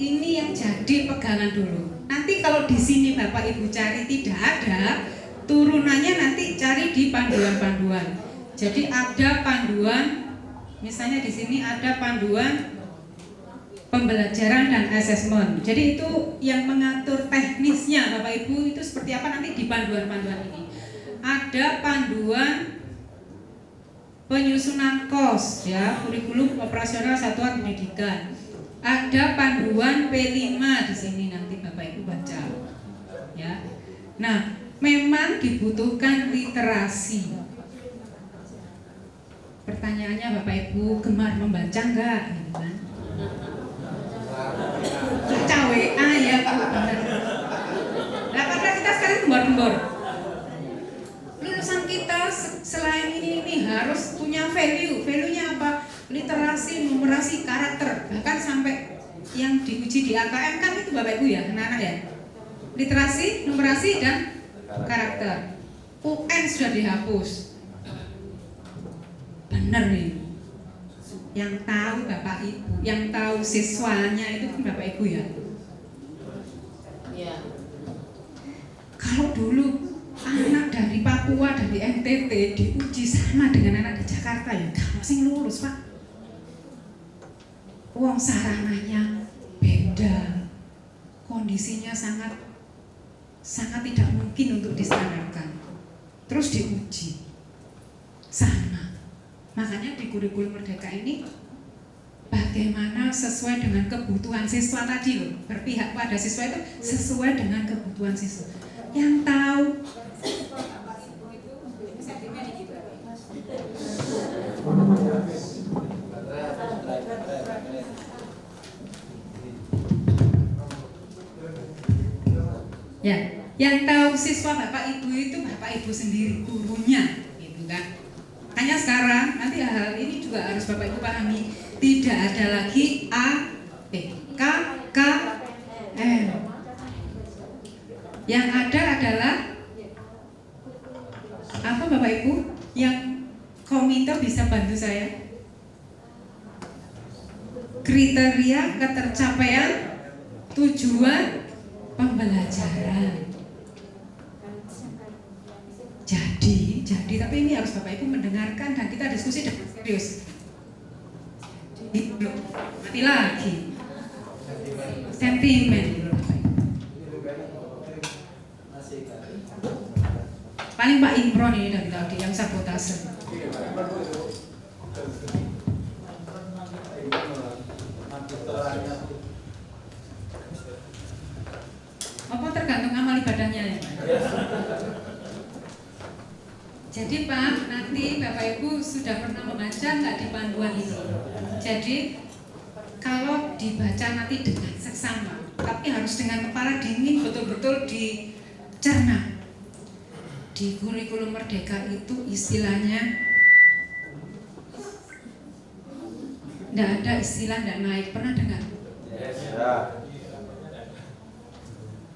Ini yang jadi pegangan dulu. Nanti kalau di sini Bapak Ibu cari tidak ada, turunannya nanti cari di panduan-panduan. Jadi ada panduan, misalnya di sini ada panduan pembelajaran dan asesmen. Jadi itu yang mengatur teknisnya Bapak Ibu itu seperti apa nanti di panduan-panduan ini. Ada panduan penyusunan KOS ya, kurikulum operasional satuan pendidikan. Ada panduan P5 di sini nanti Bapak Ibu baca. Ya. Nah, memang dibutuhkan literasi. Pertanyaannya Bapak Ibu gemar membaca enggak gitu kan? WA ya Pak. Nah, karena kita sekarang gembor-gembor. Lulusan kita selain ini harus punya value. Value-nya apa? Literasi, numerasi, karakter. Bahkan sampai yang diuji di AKM kan itu Bapak Ibu ya, anak-anak ya. Literasi, numerasi dan karakter. UN sudah dihapus. Benar nih. Yang tahu Bapak Ibu, yang tahu siswanya itu kan Bapak Ibu ya. Ya. Kalau dulu anak dari Papua, dari NTT diuji sama dengan anak di Jakarta ya, gak masih lulus Pak. Uang sarananya beda, kondisinya sangat tidak mungkin untuk distandarkan. Terus diuji sama. Makanya di kurikulum merdeka ini bagaimana sesuai dengan kebutuhan siswa tadi loh, berpihak pada siswa itu sesuai dengan kebutuhan siswa. Yang tahu ya, yang tahu siswa Bapak Ibu itu Bapak Ibu sendiri, gurunya gitu kan. Hanya sekarang nanti hal ini juga harus Bapak Ibu pahami, tidak ada lagi A, B, K, K, M. Yang ada adalah apa Bapak Ibu? Yang komite bisa bantu saya. Kriteria ketercapaian tujuan pembelajaran. Jadi tapi ini harus Bapak Ibu mendengarkan dan kita diskusi dengan serius. Belum mati lagi. Sentimen. Paling Pak Imron ini dari tadi yang sabotase. Apa tergantung amal ibadahnya ya? Jadi Pak, nanti Bapak Ibu sudah pernah membaca nggak di panduan ini? Jadi kalau dibaca nanti dengan seksama, tapi harus dengan kepala dingin, betul-betul dicerna. Di kurikulum Merdeka itu istilahnya nggak ada istilah nggak naik, pernah dengar?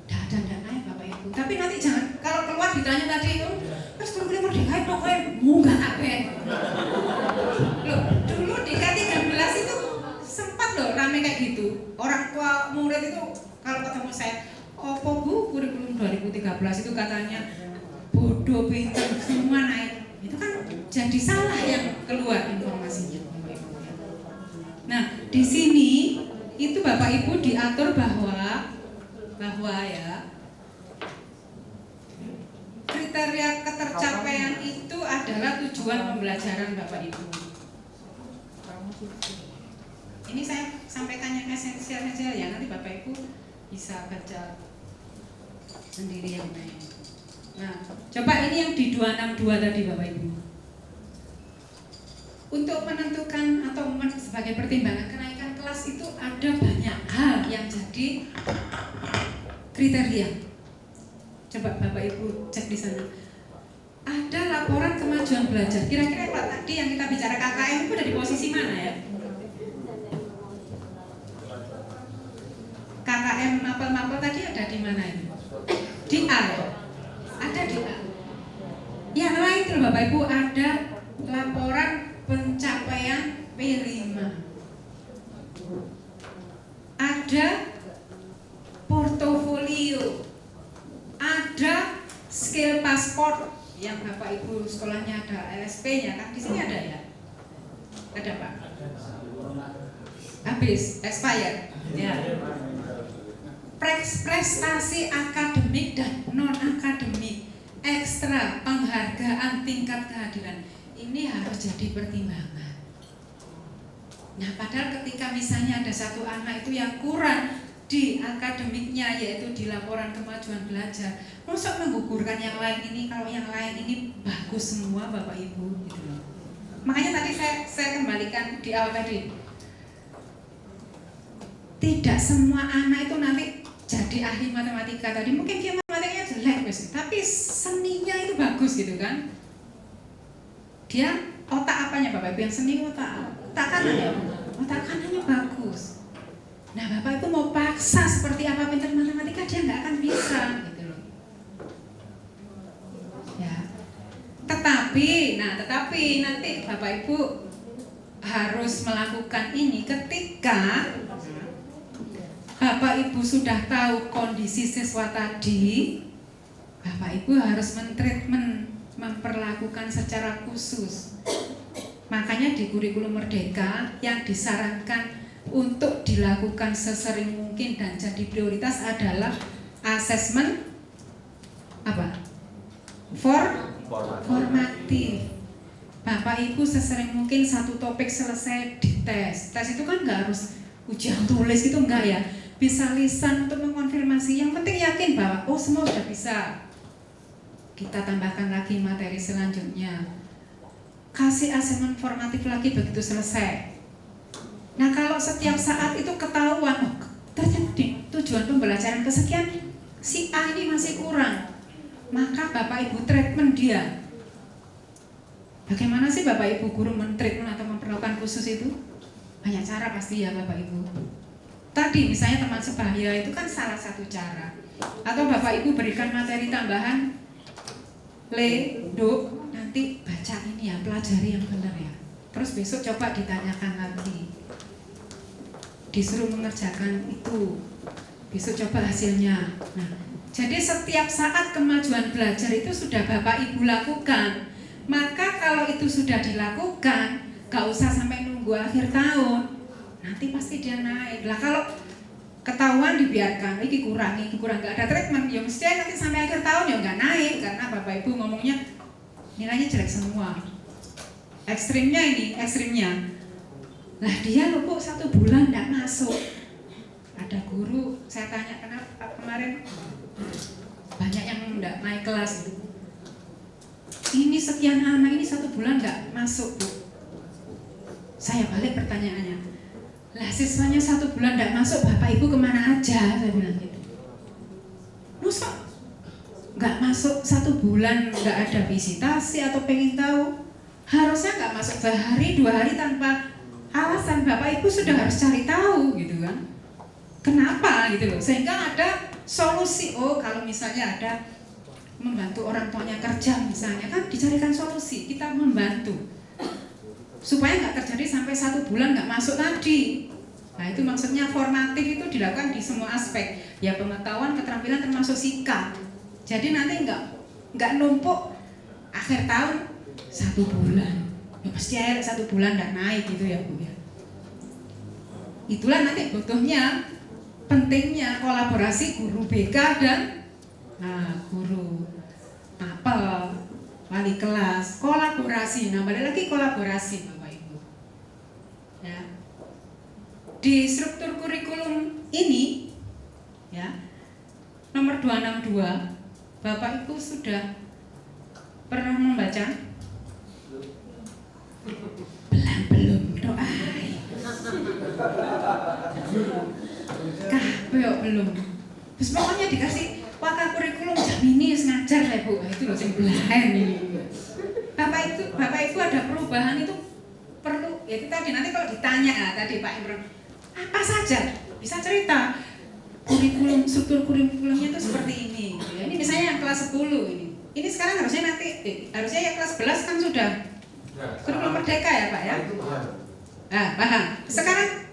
Nggak naik Bapak Ibu. Tapi nanti jangan kalau keluar ditanya tadi itu, terus kurikulum Merdeka itu pokoknya munggah kabeh. Loh, dulu di K13 itu sempat loh rame kayak gitu. Orang tua murid itu kalau ketemu saya, "Opo Bu, kurikulum 2013 itu katanya bodoh, pintar, semua naik." Itu kan jadi salah yang keluar informasinya. Nah, di sini itu Bapak Ibu diatur bahwa ya kriteria ketercapaian itu adalah tujuan pembelajaran Bapak Ibu. Ini saya sampaikan yang esensial saja ya, nanti Bapak Ibu bisa baca sendiri yang lain. Nah, coba ini yang di 262 tadi Bapak Ibu. Untuk menentukan atau sebagai pertimbangan kenaikan kelas itu ada banyak hal yang jadi kriteria. Coba Bapak Ibu cek di sana. Ada laporan kemajuan belajar. Kira-kira Pak tadi yang kita bicara KKM itu ada di posisi mana ya? KKM mapel-mapel tadi ada di mana ini? Di A ya? Ada di A. Yang lain tuh Bapak Ibu ada laporan pencapaian P5. Ada portofolio. Ada skill pasport yang Bapak Ibu sekolahnya ada LSP-nya kan di sini ada ya? Ada Pak? Habis expired. Ya. Prestasi akademik dan non akademik, ekstra, penghargaan, tingkat kehadiran, ini harus jadi pertimbangan. Nah, padahal ketika misalnya ada satu anak itu yang kurang di akademiknya, yaitu di laporan kemajuan belajar, masa menggugurkan yang lain ini kalau yang lain ini bagus semua Bapak Ibu gitu loh. Makanya tadi saya kembalikan di awal tadi, tidak semua anak itu nanti jadi ahli matematika tadi. Mungkin dia matematikanya jelek tapi seninya itu bagus gitu kan. Dia otak apanya Bapak Ibu? Yang seni otak kanannya, otak kanannya bagus. Nah Bapak Ibu mau paksa seperti apa pintar matematika, dia nggak akan bisa gitu loh. Ya. Tetapi nanti Bapak Ibu harus melakukan ini ketika Bapak Ibu sudah tahu kondisi siswa tadi. Bapak Ibu harus mentreatment, memperlakukan secara khusus. Makanya di kurikulum Merdeka yang disarankan untuk dilakukan sesering mungkin dan jadi prioritas adalah asesmen apa? Formatif. Bapak Ibu sesering mungkin satu topik selesai dites. Tes itu kan nggak harus ujian tulis gitu, enggak ya. Bisa lisan untuk mengkonfirmasi. Yang penting yakin bahwa semua sudah bisa. Kita tambahkan lagi materi selanjutnya. Kasih asesmen formatif lagi begitu selesai. Nah kalau setiap saat itu ketahuan, ternyata di tujuan pembelajaran kesekian si A ini masih kurang, maka Bapak Ibu treatment dia. Bagaimana sih Bapak Ibu guru mentreatment atau memperlakukan khusus itu? Banyak cara pasti ya Bapak Ibu. Tadi misalnya teman sebaya itu kan salah satu cara. Atau Bapak Ibu berikan materi tambahan, nanti baca ini ya, pelajari yang benar ya. Terus besok coba ditanyakan lagi. Disuruh mengerjakan itu, besok coba hasilnya. Nah, jadi setiap saat kemajuan belajar itu sudah Bapak Ibu lakukan. Maka kalau itu sudah dilakukan, gak usah sampai nunggu akhir tahun, nanti pasti dia naik. Lah kalau ketahuan dibiarkan, ini kurang nggak ada treatment, ya mesti nanti sampai akhir tahun ya nggak naik karena bapak ibu ngomongnya nilainya jelek semua. Ekstrimnya. Nah dia loh kok 1 bulan nggak masuk. Ada guru, saya tanya kenapa kemarin banyak yang nggak naik kelas. Ini sekian anak ini 1 bulan nggak masuk Bu. Saya balik pertanyaannya, lah siswanya 1 bulan nggak masuk, bapak ibu kemana aja? Saya bilang gitu. Masa nggak masuk 1 bulan nggak ada visitasi atau pengen tahu? Harusnya nggak masuk sehari 2 hari tanpa alasan, bapak ibu sudah harus cari tahu gitu kan? Kenapa gitu loh? Sehingga ada solusi. Oh kalau misalnya ada membantu orang tuanya kerja misalnya kan dicarikan solusi, kita membantu supaya nggak terjadi sampai 1 bulan nggak masuk tadi. Nah itu maksudnya formatif itu dilakukan di semua aspek ya, pengetahuan, keterampilan termasuk sikap. Jadi nanti nggak numpuk akhir tahun 1 bulan ya pasti air 1 bulan nggak naik gitu ya Bu ya. Itulah nanti butuhnya pentingnya kolaborasi guru BK dan guru apel, wali kelas, kolaborasi. Nah balik lagi kolaborasi Bapak Ibu ya. Di struktur kurikulum ini ya nomor 262 Bapak Ibu sudah pernah membaca? Belum doa. Belum. Terus pokoknya dikasih wakil kurikulum Jamini ngajar lah Bu. Itu loh yang belahan ini. Bapak Ibu ada perubahan itu perlu ya itu tadi nanti kalau ditanya tadi Pak Imron apa saja bisa cerita struktur kurikulumnya itu seperti ini. Ya, ini misalnya yang kelas 10 ini. Ini sekarang harusnya yang kelas 11 kan sudah kurikulum merdeka ya Pak ya. Nah, paham. Sekarang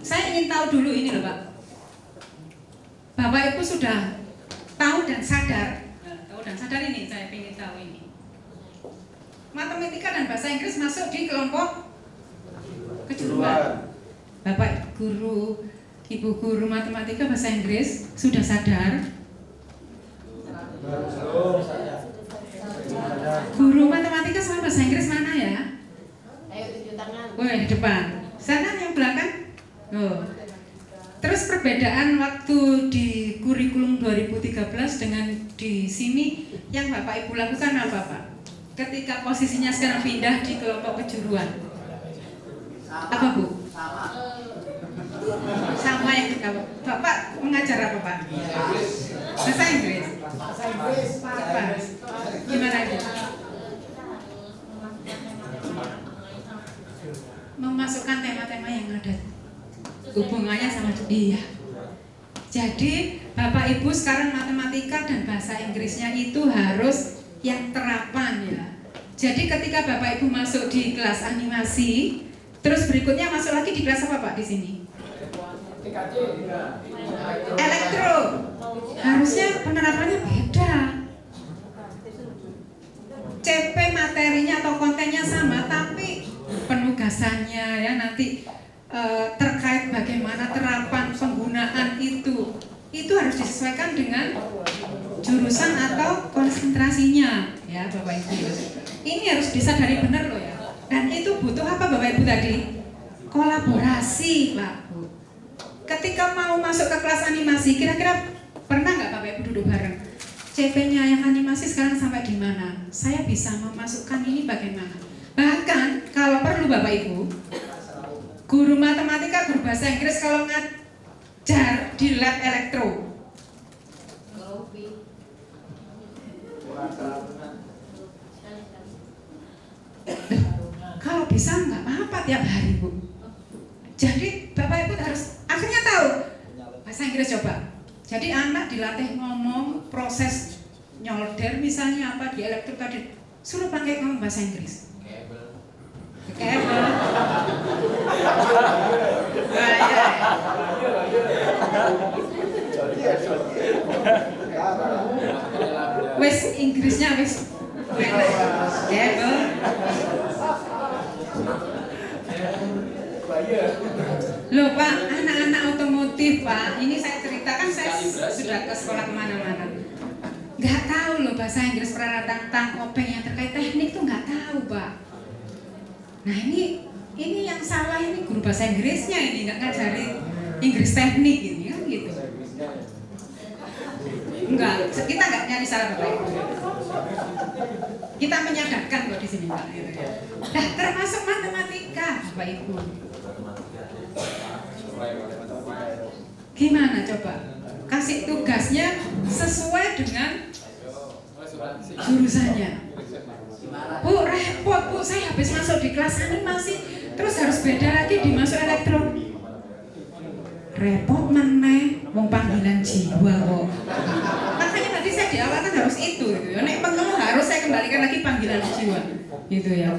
saya ingin tahu dulu ini loh Pak. Bapak Ibu sudah tahu dan sadar ini saya ingin tahu ini. Matematika dan bahasa Inggris masuk di kelompok kejuruan. Bapak guru, Ibu guru matematika bahasa Inggris sudah sadar? Guru matematika sama bahasa Inggris mana ya? Ayo tunjuk tangan. Di depan. Sana yang belakang. Terus perbedaan waktu di kurikulum 2013 dengan di sini yang Bapak Ibu lakukan apa Pak? Ketika posisinya sekarang pindah di kelompok kejuruan. Apa Bu? Sama yang kita. Bapak mengajar apa Pak? Bahasa Inggris. Apa? Gimana itu? Memasukkan tema-tema yang ada hubungannya sama dia. Jadi Bapak Ibu sekarang matematika dan bahasa Inggrisnya itu harus yang terapan ya. Jadi ketika Bapak Ibu masuk di kelas animasi, terus berikutnya masuk lagi di kelas apa Pak di sini? Elektro. Harusnya penerapannya beda. CP materinya atau kontennya sama, tapi penugasannya ya nanti terkait bagaimana terapan penggunaan itu harus disesuaikan dengan jurusan atau konsentrasinya ya Bapak Ibu. Ini harus disadari benar loh ya. Dan itu butuh apa Bapak Ibu tadi? Kolaborasi Pak Bu. Ketika mau masuk ke kelas animasi, kira-kira pernah nggak Bapak Ibu duduk bareng? CP-nya yang animasi sekarang sampai di mana? Saya bisa memasukkan ini bagaimana? Bahkan kalau perlu Bapak Ibu, guru matematika, guru bahasa Inggris kalau ngajar di lab elektro, kalau bisa nggak apa-apa tiap hari Bu. Jadi Bapak Ibu harus akhirnya tahu bahasa Inggris coba. Jadi anak dilatih ngomong proses nyolder misalnya apa di elektro tadi, suruh pakai ngomong bahasa Inggris. Kabel. Wes Inggrisnya wes. Kabel. Loh Pak, anak-anak otomotif motif Pak. Ini saya ceritakan, saya sudah ke sekolah kemana-mana. Nggak tahu loh bahasa Inggris, peralatan tangkopeng yang terkait teknik tuh nggak tahu Pak. Nah ini yang salah ini guru bahasa Inggrisnya ini nggak ngajari Inggris teknik ini kan gitu. Enggak, kita nggak nyari salah Bapak Ibu. Kita menyadarkan kok di sini Pak. Gitu ya. Nah termasuk matematika Bapak Ibu. Gimana coba? Kasih tugasnya sesuai dengan jurusannya. Bu repot Bu, saya habis masuk di kelas animasi, terus harus beda lagi di masuk elektro. Repot meneh, wong panggilan jiwa kok. Makanya tadi saya di awal kan harus itu gitu ya. Nek pengeluh harus saya kembalikan lagi panggilan jiwa, gitu ya.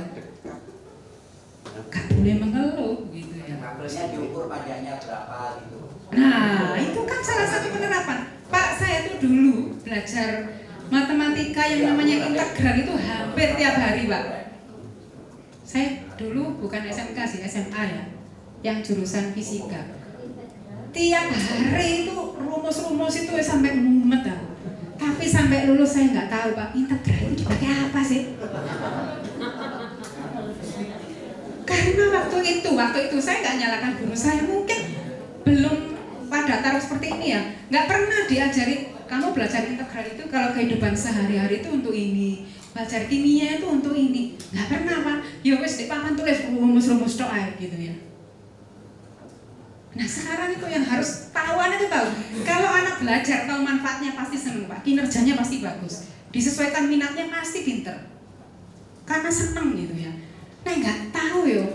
Gak boleh mengeluh gitu ya. Kabelnya diukur panjangnya berapa gitu. Nah, itu kan salah satu penerapan. Pak, saya tuh dulu belajar matematika yang namanya integral itu hampir tiap hari, Pak. Saya dulu bukan SMK sih, SMA ya, yang jurusan fisika. Tiap hari itu rumus-rumus itu sampai mumet ya. Tapi sampai lulus saya nggak tahu, Pak, integral itu dipakai apa sih? Karena waktu itu saya nggak nyalakan guru saya, mungkin belum pada taruh seperti ini ya, nggak pernah diajari kamu belajar integral itu kalau kehidupan sehari-hari itu untuk ini, belajar kimia itu untuk ini, nggak pernah Pak. Ya wes di papan tulis rumus-rumus tok aja gitu ya. Nah sekarang itu yang harus tahu, anak itu tahu. Kalau anak belajar tahu manfaatnya pasti seneng Pak, kinerjanya pasti bagus, disesuaikan minatnya pasti pinter, karena seneng gitu ya. Nah nggak tahu yo.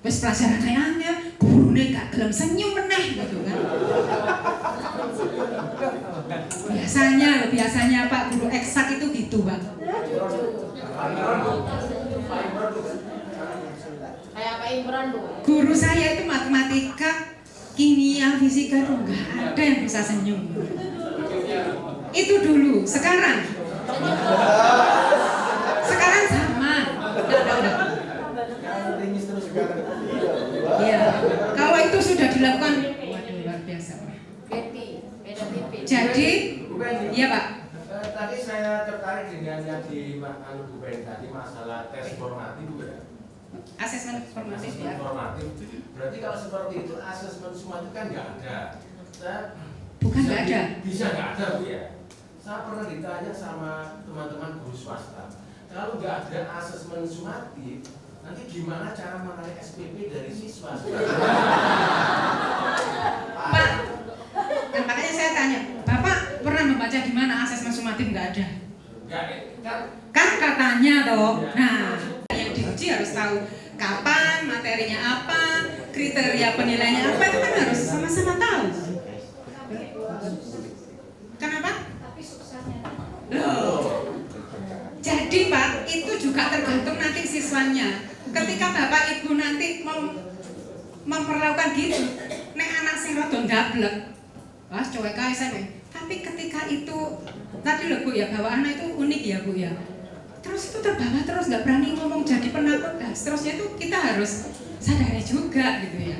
Wes pelajaran kayaknya gurune gak gelem senyum meneh gitu kan. Biasanya Pak guru eksak itu gitu Pak. Kayak Pak Imran tuh. Guru saya itu matematika, kimia, fisika tuh nggak ada yang bisa senyum. Itu dulu, sekarang sama. Iya, kalau itu sudah dilakukan, waduh luar biasa. Beda tipis. Jadi, iya Pak. Tadi saya tertarik dengan yang di Bu Ben tadi masalah tes formatif ya. Asesmen formatif ya. Formatif. Berarti kalau seperti itu asesmen sumatif kan nggak ada. Bukan nggak ada. Bisa nggak ada Bu ya. Saya pernah ditanya sama teman-teman guru swasta, kalau nggak ada asesmen sumatif, nanti gimana cara menarik SPP dari siswa? Pak, kan makanya saya tanya, Bapak pernah membaca di mana asesmen sumatif nggak ada? Kan katanya toh. Nah, yang diuji harus tahu kapan, materinya apa, kriteria penilaiannya apa, itu kan harus sama-sama tahu. Kenapa? Loh. Jadi Pak, itu juga tergantung nanti siswanya. Ketika Bapak Ibu nanti memperlakukan gitu, nek anak sing rada ndablek, wah cuek ae sampe. Tapi ketika itu tadi loh Bu ya, bahwa anak itu unik ya Bu ya. Terus itu terbawa terus nggak berani ngomong jadi penakut. Nah, seterusnya itu kita harus sadari juga gitu ya.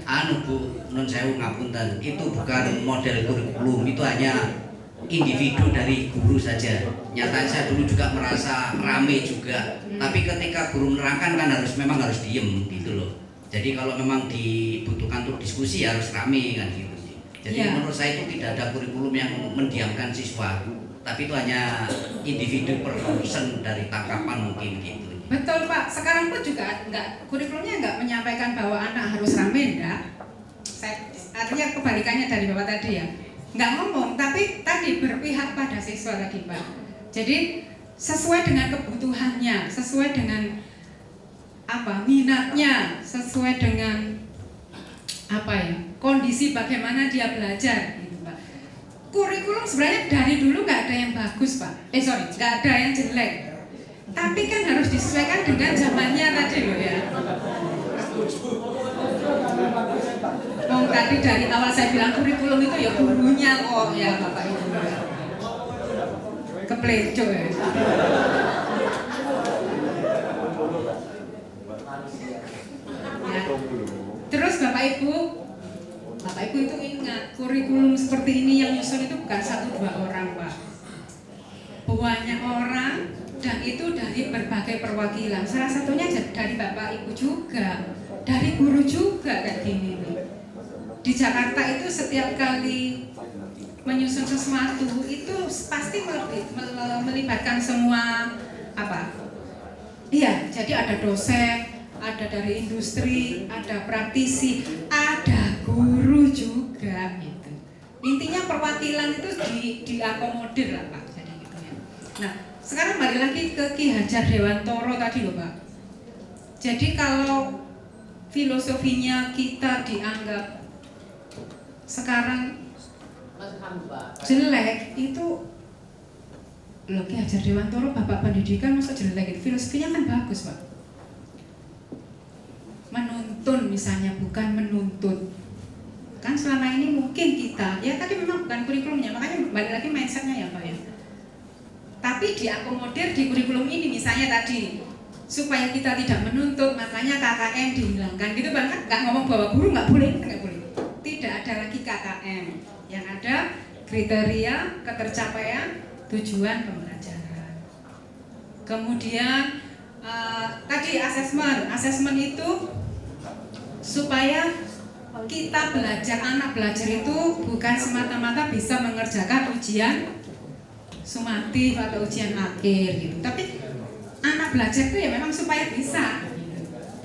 Bu, nun sewu ngapunten, itu bukan model kurikulum, itu hanya individu dari guru saja. Nyatanya saya dulu juga merasa rame juga. Tapi ketika guru menerangkan kan memang harus diem gitu loh. Jadi kalau memang dibutuhkan untuk diskusi harus rame kan gitu sih. Jadi menurut saya itu tidak ada kurikulum yang mendiamkan siswa. Tapi itu hanya individu per person dari tangkapan mungkin gitu. Betul Pak, sekarang pun juga kurikulumnya nggak menyampaikan bahwa anak harus rame, enggak. Artinya kebalikannya dari Bapak tadi ya. Nggak ngomong, tapi tadi berpihak pada siswa tadi Pak. Jadi sesuai dengan kebutuhannya, sesuai dengan minatnya, sesuai dengan kondisi bagaimana dia belajar gitu Pak. Kurikulum sebenarnya dari dulu nggak ada yang bagus Pak. Nggak ada yang jelek. Tapi kan harus disesuaikan dengan zamannya tadi loh ya. Tadi dari awal saya bilang kurikulum itu ya gurunya kok ya Bapak Ibu. Kepleco ya. Terus Bapak Ibu itu ingat kurikulum seperti ini yang nyusun itu bukan 1-2 orang, Pak. Banyak orang, dan itu dari berbagai perwakilan. Salah satunya dari Bapak Ibu juga, dari guru juga kayak gini nih. Di Jakarta itu setiap kali menyusun sesuatu itu pasti melibatkan semua apa? Iya, jadi ada dosen, ada dari industri, ada praktisi, ada guru juga gitu. Intinya perwakilan itu diakomodir lah Pak. Jadi gitu ya. Nah, sekarang balik lagi ke Ki Hajar Dewantoro tadi loh Pak. Jadi kalau filosofinya kita dianggap sekarang jelek itu loh, Ki Hajar Dewantoro Bapak Pendidikan masa jelek itu, filosofinya kan bagus Pak. Menuntun misalnya, bukan menuntut. Kan selama ini mungkin kita, ya tadi memang bukan kurikulumnya, makanya balik lagi mindsetnya ya Pak ya. Tapi diakomodir di kurikulum ini misalnya tadi, supaya kita tidak menuntut, makanya KKM dihilangkan gitu Pak. Kan nggak ngomong bahwa guru nggak boleh, nggak boleh. Tidak ada lagi KKM, yang ada kriteria ketercapaian tujuan pembelajaran. Kemudian tadi asesmen itu supaya kita belajar, anak belajar itu bukan semata-mata bisa mengerjakan ujian sumatif atau ujian akhir gitu, tapi anak belajar itu ya memang supaya bisa,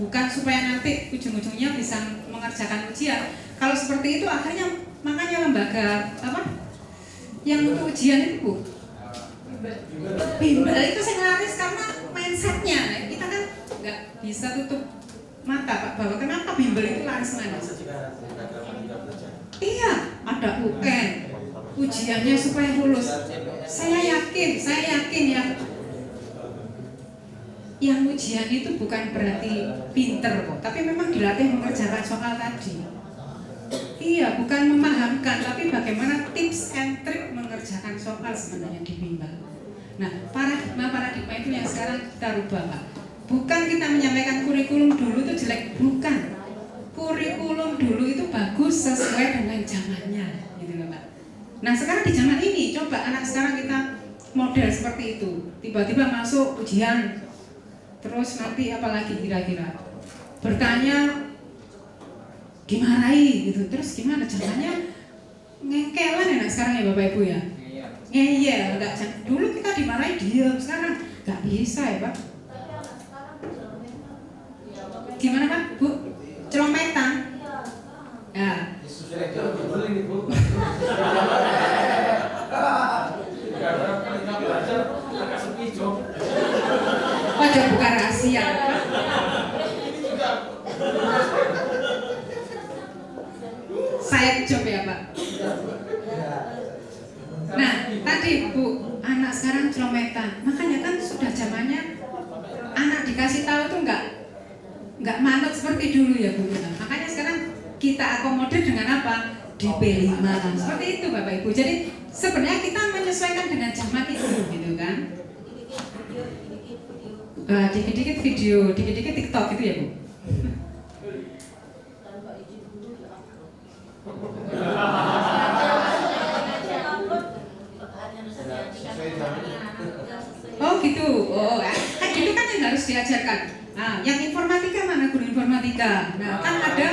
bukan supaya nanti ujung-ujungnya bisa mengerjakan ujian. Kalau seperti itu akhirnya makanya lembaga apa yang untuk ujian itu Bu, bimbel itu saya laris karena mindsetnya kita kan nggak bisa tutup mata Pak bahwa kenapa bimbel itu laris mana. Iya, ada UN, ujiannya supaya lulus. Saya yakin yang ujian itu bukan berarti pinter kok, tapi memang dilatih mengerjakan soal tadi. Iya, bukan memahamkan, tapi bagaimana tips and trik mengerjakan soal sebenarnya di bimbel. Nah, paradigma itu yang sekarang kita rubah Pak. Bukan kita menyampaikan kurikulum dulu itu jelek, bukan. Kurikulum dulu itu bagus sesuai dengan zamannya, gitu loh Pak. Nah, sekarang di zaman ini, coba anak sekarang kita model seperti itu. Tiba-tiba masuk ujian, terus nanti apalagi kira-kira bertanya dimarahi gitu, terus gimana caranya ngengkelan anak sekarang ya Bapak Ibu ya, ngeyel, enggak. Dulu kita dimarahi diam, sekarang nggak bisa ya Pak. Gimana Pak Bu? Celometan ya. Wajar bukan rahasia. Saya job ya Pak. Nah tadi Bu, anak sekarang celometan, makanya kan sudah zamannya anak dikasih tahu tuh nggak manut seperti dulu ya Bu. Nah, makanya sekarang kita akomodir dengan apa? Di P5 seperti itu Bapak Ibu. Jadi sebenarnya kita menyesuaikan dengan zaman itu gitu kan. Dikit-dikit video, dikit-dikit TikTok gitu ya Bu. Oh gitu, kan itu kan yang harus diajarkan. Nah, yang informatika mana guru informatika? Nah, kan ada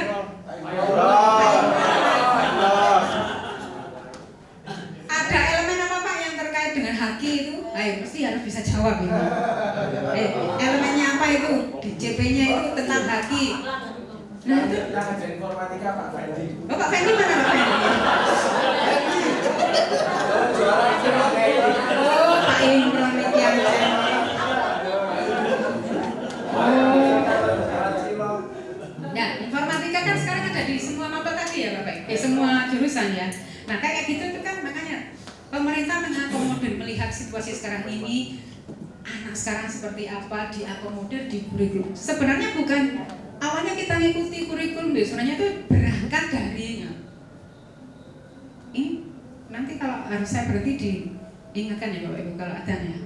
elemen apa Pak yang terkait dengan haki itu? Ayo, mesti harus bisa jawab ini. Elemennya apa itu? Di CP-nya itu tentang haki. Nah, itu yang ngajar informatika Pak Fendi. Oh, Pak Fendi mana Pak Fendi? Oh, Pak Imron yang Nah, informatika kan sekarang ada di semua maba tadi ya Bapak, semua jurusan ya. Nah, kayak gitu itu kan makanya pemerintah mengakomodir, melihat situasi sekarang ini, anak sekarang seperti apa, diakomodir di kurikulum. Sebenarnya bukan awalnya kita ngikuti kurikulum deh, sebenarnya itu berangkat darinya. Ini nanti kalau harus saya berhenti diingatkan ya Bapak Ibu kalau ada ya.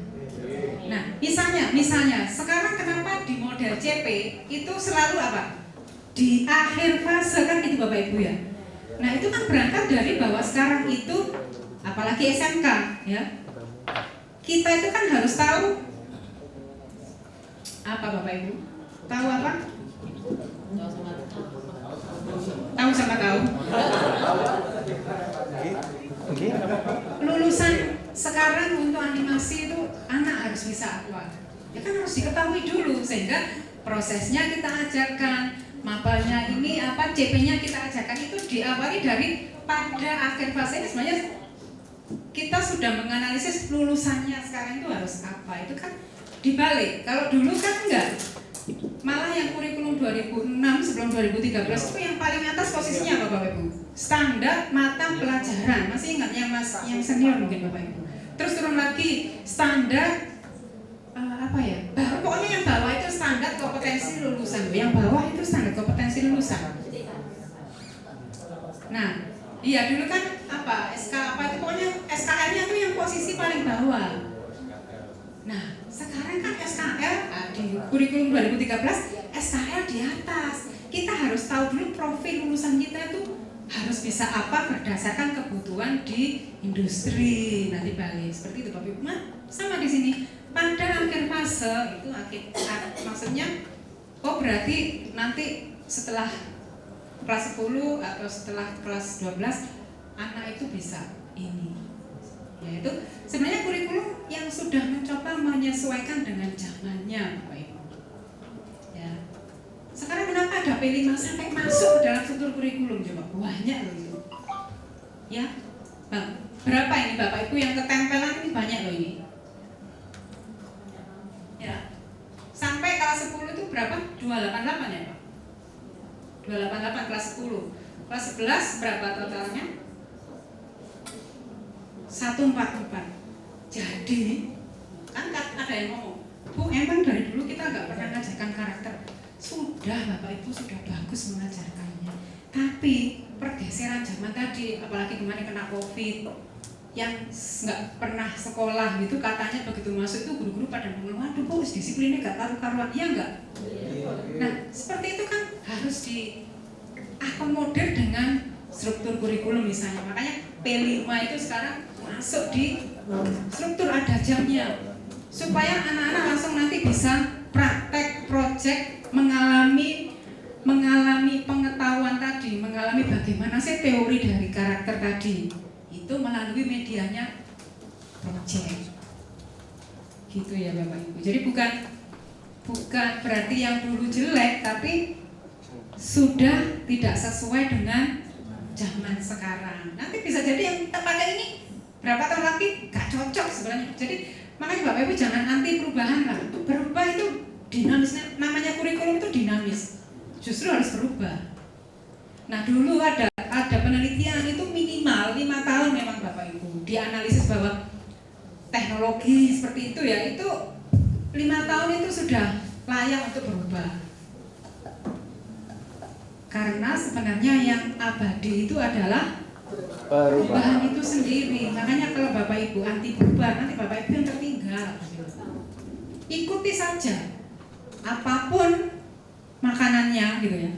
Nah, misalnya sekarang kenapa di model CP itu selalu apa? Di akhir fase kan itu Bapak Ibu ya. Nah itu kan berangkat dari bahwa sekarang itu, apalagi SMK ya, kita itu kan harus tahu apa Bapak Ibu? Tahu apa? Tahu sama tahu. Lulusan sekarang untuk animasi itu anak harus bisa apa? Ya kan harus diketahui dulu, sehingga prosesnya kita ajarkan, mapelnya ini apa, CP-nya kita ajarkan. Itu diawali dari pada akhir fase ini sebenarnya kita sudah menganalisis lulusannya sekarang itu harus apa. Itu kan dibalik. Kalau dulu kan enggak. Malah yang kurikulum 2006 sebelum 2013 itu yang paling atas posisinya apa Bapak Ibu? Standar mata pelajaran. Masih ingat yang senior mungkin Bapak Ibu. Terus turun lagi standar apa ya? Pokoknya yang bawah itu standar kompetensi lulusan. Yang bawah itu standar kompetensi lulusan. Nah, iya dulu kan apa? SK apa itu pokoknya SKL-nya tuh yang posisi paling bawah. Nah, sekarang kan SKL di kurikulum 2013 SKL di atas. Kita harus tahu dulu profil lulusan kita itu harus bisa apa berdasarkan kebutuhan di industri. Nanti balik seperti itu Bapak Ibu. Sama di sini. Pada akhir fase itu maksudnya berarti nanti setelah kelas 10 atau setelah kelas 12 anak itu bisa ini. Yaitu sebenarnya kurikulum yang sudah mencoba menyesuaikan dengan zamannya Bapak Ibu. Ya. Sekarang kenapa ada P5 sampai masuk dalam struktur kurikulum coba? Banyak loh itu. Ya. Bang, berapa ini Bapak Ibu yang ketempelan ini banyak loh ini. Ya. Sampai kelas 10 itu berapa? 288 ya, Pak? 288 kelas 10. Kelas 11 berapa totalnya? 144. Jadi kan ada yang ngomong, Bu, emang dari dulu kita nggak pernah mengajarkan karakter. Sudah, Bapak Ibu sudah bagus mengajarkannya. Tapi pergeseran zaman tadi, apalagi kemarin kena COVID, yang nggak pernah sekolah gitu, katanya begitu masuk itu guru-guru pada ngomong, waduh Bu, disiplinnya nggak karu-karuan, iya nggak? Nah, seperti itu kan harus diakomodir dengan struktur kurikulum misalnya. Makanya P5 itu sekarang masuk di struktur ada jamnya supaya anak-anak langsung nanti bisa praktek, project, mengalami pengetahuan tadi, mengalami bagaimana sih teori dari karakter tadi itu melalui medianya project. Gitu ya Bapak Ibu. Jadi bukan berarti yang dulu jelek, tapi sudah tidak sesuai dengan zaman sekarang. Nanti bisa jadi yang kita pakai ini berapa tahun lagi gak cocok sebenarnya. Jadi makanya Bapak Ibu jangan anti perubahan lah. Berubah itu dinamis, namanya kurikulum itu dinamis. Justru harus berubah. Nah dulu ada penelitian itu minimal 5 tahun memang Bapak Ibu. Dianalisis bahwa teknologi seperti itu ya, itu 5 tahun itu sudah layak untuk berubah. Karena sebenarnya yang abadi itu adalah perubahan itu sendiri. Makanya kalau Bapak Ibu anti berubah, nanti Bapak Ibu yang tertinggal. Ikuti saja, apapun makanannya gitu ya.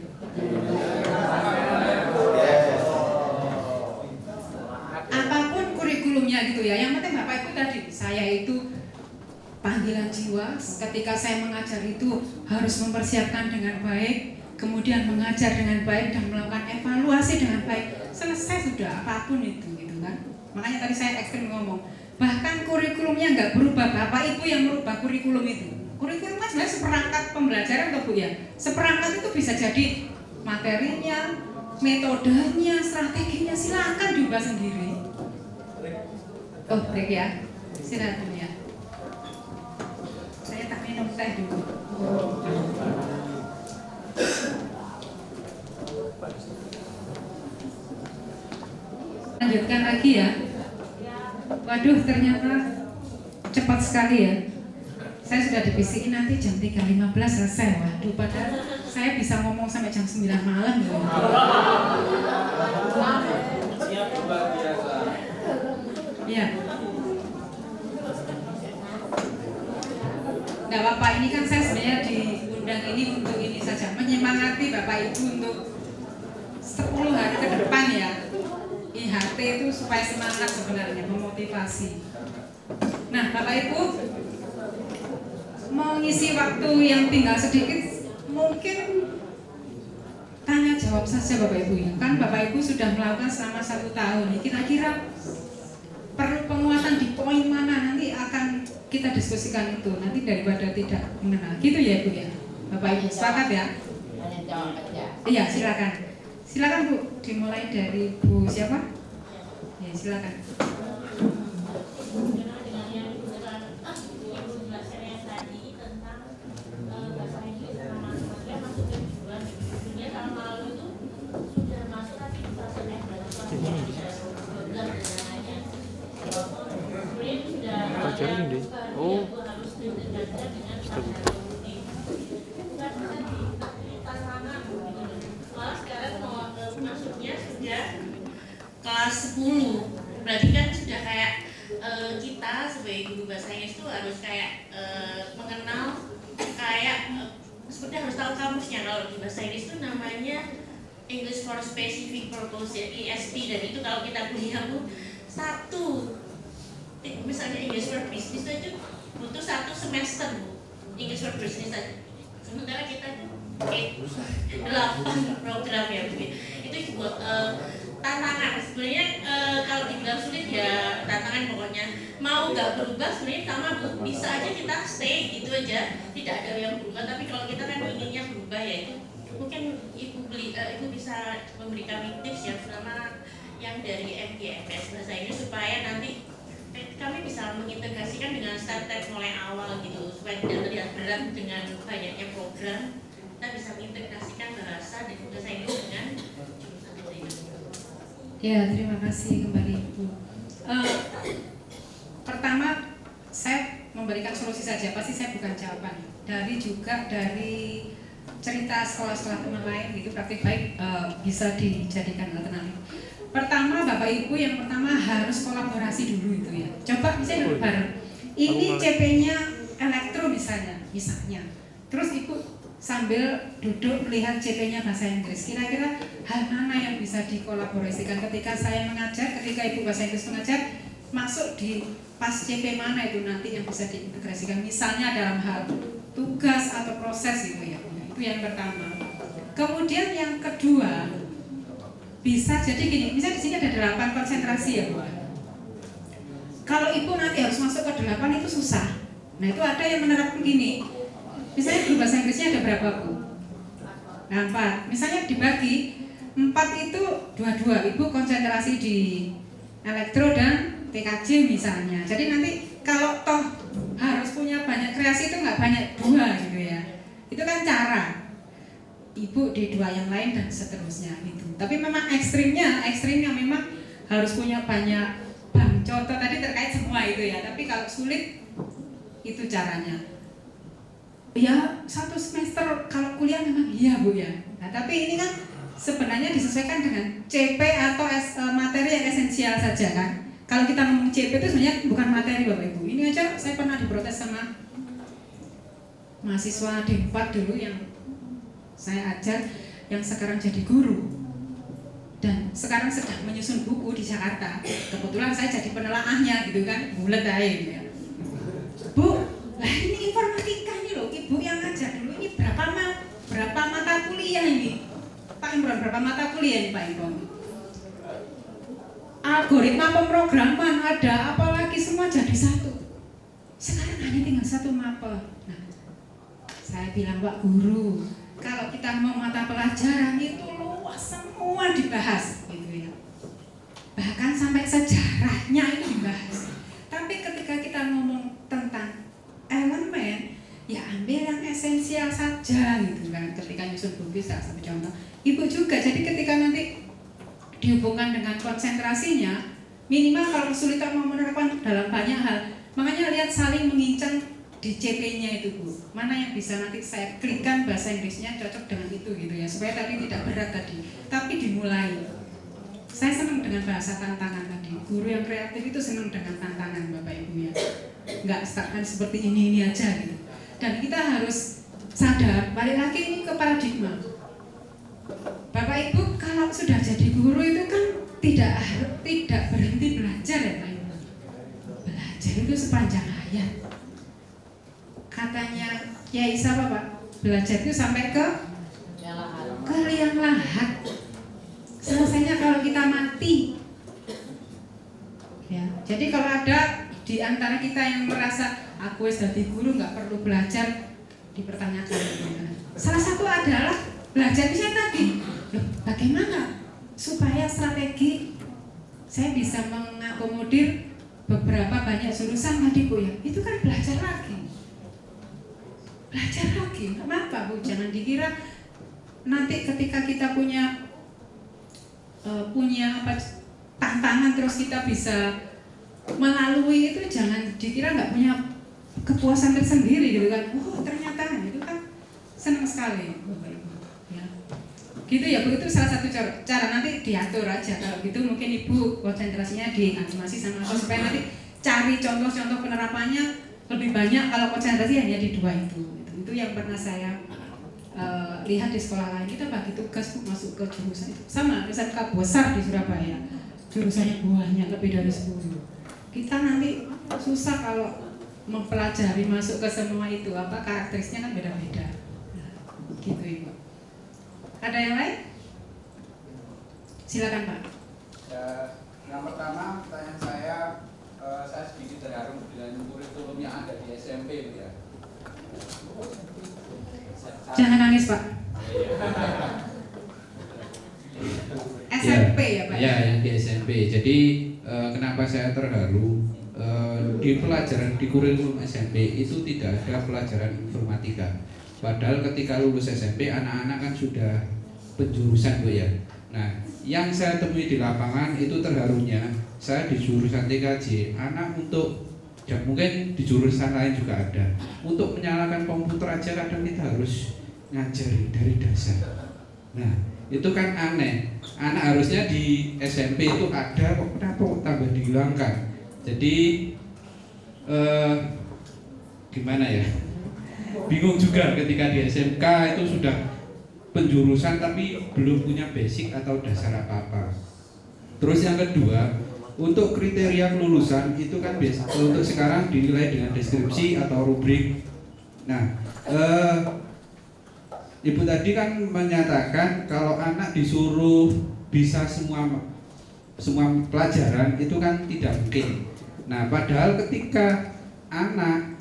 Apapun kurikulumnya gitu ya. Yang penting Bapak Ibu tadi, saya itu panggilan jiwa. Ketika saya mengajar itu harus mempersiapkan dengan baik, kemudian mengajar dengan baik dan melakukan evaluasi dengan baik. Selesai sudah apapun itu gitu kan. Makanya tadi saya ekstrim ngomong, bahkan kurikulumnya nggak berubah, Bapak Ibu yang merubah kurikulum itu. Kurikulum kan sebenarnya seperangkat pembelajaran atau Bu ya. Seperangkat itu bisa jadi materinya, metodenya, strateginya, silakan diubah sendiri. Oh break ya, silakan ya. Saya tak minum teh dulu. Lanjutkan lagi ya. Waduh ternyata cepat sekali ya. Saya sudah dibisikin nanti jam 3.15 selesai. Waduh padahal saya bisa ngomong sampai jam 9 malam ya. Siap luar biasa. Iya. Nggak apa-apa, ini kan saya sebenarnya diundang ini untuk ini saja, menyemangati Bapak Ibu untuk 10 hari ke depan ya. IHT itu supaya semangat sebenarnya, memotivasi. Nah, Bapak Ibu mau ngisi waktu yang tinggal sedikit, mungkin tanya jawab saja Bapak Ibu ya. Kan Bapak Ibu sudah melakukan selama 1 tahun. Kira-kira perlu penguatan di poin mana, nanti akan kita diskusikan itu. Nanti daripada tidak mengenal. Gitu ya Ibu ya. Bapak Ibu sepakat ya? Hanya jawab aja. Iya, silakan. Silakan Bu, dimulai dari Bu siapa? Ya, silakan. Pelajarin deh. Oh. Masuknya sudah kelas 10, berarti kan sudah kayak kita sebagai guru bahasa Inggris itu harus kayak mengenal kayak seperti harus tahu kamusnya. Kalau di bahasa Inggris itu namanya English for Specific Purpose ya, ESP, dan itu kalau kita kuliah tuh misalnya English for Business itu butuh 1 semester Bu, English for Business aja. Sementara kita 8 program ya Bu. Itu buat tantangan sebenarnya. Kalau dibilang sulit ya tantangan, pokoknya mau nggak berubah sebenarnya sama Bu, bisa aja kita stay gitu aja, tidak ada yang berubah. Tapi kalau kita kan inginnya berubah ya itu mungkin ibu bisa memberikan tips yang pertama yang dari MGFS bahasa Inggris supaya nanti kami bisa mengintegrasikan dengan startup mulai awal gitu, supaya tidak terlihat berat dengan banyaknya program. Kita bisa mengintegrasikan bahasa dan bahasa Inggris dengan jurusan itu. Ya, terima kasih kembali Ibu. Pertama, saya memberikan solusi saja, pasti saya bukan jawaban. Dari cerita sekolah-sekolah teman lain gitu, praktik baik bisa dijadikan alternatif. Pertama, Bapak Ibu, yang pertama harus kolaborasi dulu itu ya. Coba misalnya bareng. Ini CP-nya elektro misalnya. Terus Ibu sambil duduk melihat CP-nya bahasa Inggris. Kira-kira hal mana yang bisa dikolaborasikan ketika saya mengajar, ketika Ibu bahasa Inggris mengajar, masuk di pas CP mana itu nanti yang bisa diintegrasikan. Misalnya dalam hal tugas atau proses gitu ya. Itu yang pertama. Kemudian yang kedua, bisa jadi gini, misalnya di sini ada 8 konsentrasi ya Bu. Kalau Ibu nanti harus masuk ke 8 itu susah. Nah itu ada yang menerapkan gini. Misalnya guru bahasa Inggrisnya ada berapa Bu? Nah 4. Misalnya dibagi 4 itu 2-2. Ibu konsentrasi di elektro dan TKJ misalnya. Jadi nanti kalau toh harus punya banyak kreasi itu nggak banyak 2 gitu ya. Itu kan cara. Ibu di 2 yang lain dan seterusnya gitu. Tapi memang ekstrimnya memang harus punya banyak bank. Contoh tadi terkait semua itu ya. Tapi kalau sulit itu caranya. Ya 1 semester kalau kuliah memang iya Bu ya. Nah tapi ini kan sebenarnya disesuaikan dengan CP atau materi yang esensial saja kan. Kalau kita ngomong CP itu sebenarnya bukan materi Bapak Ibu. Ini aja saya pernah diprotes sama mahasiswa D4 dulu yang saya ajar, yang sekarang jadi guru dan sekarang sedang menyusun buku di Jakarta. Kebetulan saya jadi penelaahnya gitu kan, bulet aja gitu ya. Bu, lah ini informatika nih loh, Ibu yang ngajar dulu ini berapa mata kuliah ini? Pak Imron, berapa mata kuliah ini Pak Imron? Algoritma pemrograman ada, apalagi semua jadi satu. Sekarang hanya tinggal 1 mapel. Nah, saya bilang Pak Guru, kalau kita mau mata pelajaran itu luas, semua dibahas gitu ya. Bahkan sampai sejarahnya itu dibahas. Tapi ketika kita ngomong tentang elemen, ya ambil yang esensial saja gitu kan. Ketika nyusun buku salah satu contoh. Ibu juga, jadi ketika nanti dihubungkan dengan konsentrasinya, minimal kalau kesulitan mau menerapkan dalam banyak hal, makanya lihat saling mengincang di CP-nya itu Bu, mana yang bisa nanti saya klikkan bahasa Inggrisnya cocok dengan itu gitu ya, supaya tadi tidak berat tadi, tapi dimulai. Saya senang dengan bahasa tantangan tadi. Guru yang kreatif itu senang dengan tantangan Bapak Ibu ya, nggak stagnan seperti ini aja gitu. Dan kita harus sadar, balik lagi ini ke paradigma. Bapak Ibu kalau sudah jadi guru itu kan tidak berhenti belajar ya Pak Ibu. Belajar itu sepanjang hayat. Katanya Kiai siapa Pak? Belajar itu sampai ke liang lahat. Selesainya kalau kita mati. Ya, jadi kalau ada di antara kita yang merasa aku sudah jadi guru nggak perlu belajar, dipertanyakan. Salah satu adalah belajar bisa tadi. Loh, bagaimana supaya strategi saya bisa mengakomodir beberapa banyak jurusan tadi Bu ya? Itu kan belajar lagi. Belajar lagi. Kenapa Bu? Jangan dikira nanti ketika kita punya tantangan terus kita bisa melalui itu, jangan dikira nggak punya kepuasan tersendiri gitu kan. Oh ternyata itu kan senang sekali Bapak Ibu ya. Gitu ya Bu, itu salah satu cara nanti diatur aja. Kalau gitu mungkin Ibu konsentrasinya di animasi sama aku supaya nanti cari contoh-contoh penerapannya lebih banyak. Kalau konsentrasi hanya di dua itu yang pernah saya lihat di sekolah lain. Kita bagi tugas Bu masuk ke jurusan itu sama SMK besar di Surabaya, jurusannya banyak lebih dari 10. Kita nanti susah kalau mempelajari masuk ke semua itu, apa karakteristiknya kan beda-beda. Nah, gitu Ibu. Ada yang lain? Silakan Pak. Yang pertama pertanyaan saya sedikit terharu dengan kurikulum yang ada di SMP Bu ya. Jangan nangis Pak. SMP ya Pak? Ya, yang di SMP. Jadi kenapa saya terharu di pelajaran di kurikulum SMP itu tidak ada pelajaran informatika. Padahal ketika lulus SMP anak-anak kan sudah penjurusan Bu ya. Nah, yang saya temui di lapangan itu terharunya saya di jurusan TKJ, anak untuk ya mungkin di jurusan lain juga ada. Untuk menyalakan komputer aja kadang kita harus ngajari dari dasar. Nah, itu kan aneh. Anak harusnya di SMP itu ada, kok kenapa kok tambah dihilangkan? Jadi gimana ya? Bingung juga ketika di SMK itu sudah penjurusan tapi belum punya basic atau dasar apa-apa. Terus yang kedua, untuk kriteria kelulusan itu kan biasa untuk sekarang dinilai dengan deskripsi atau rubrik. Nah, Ibu tadi kan menyatakan kalau anak disuruh bisa semua pelajaran itu kan tidak mungkin. Nah, padahal ketika anak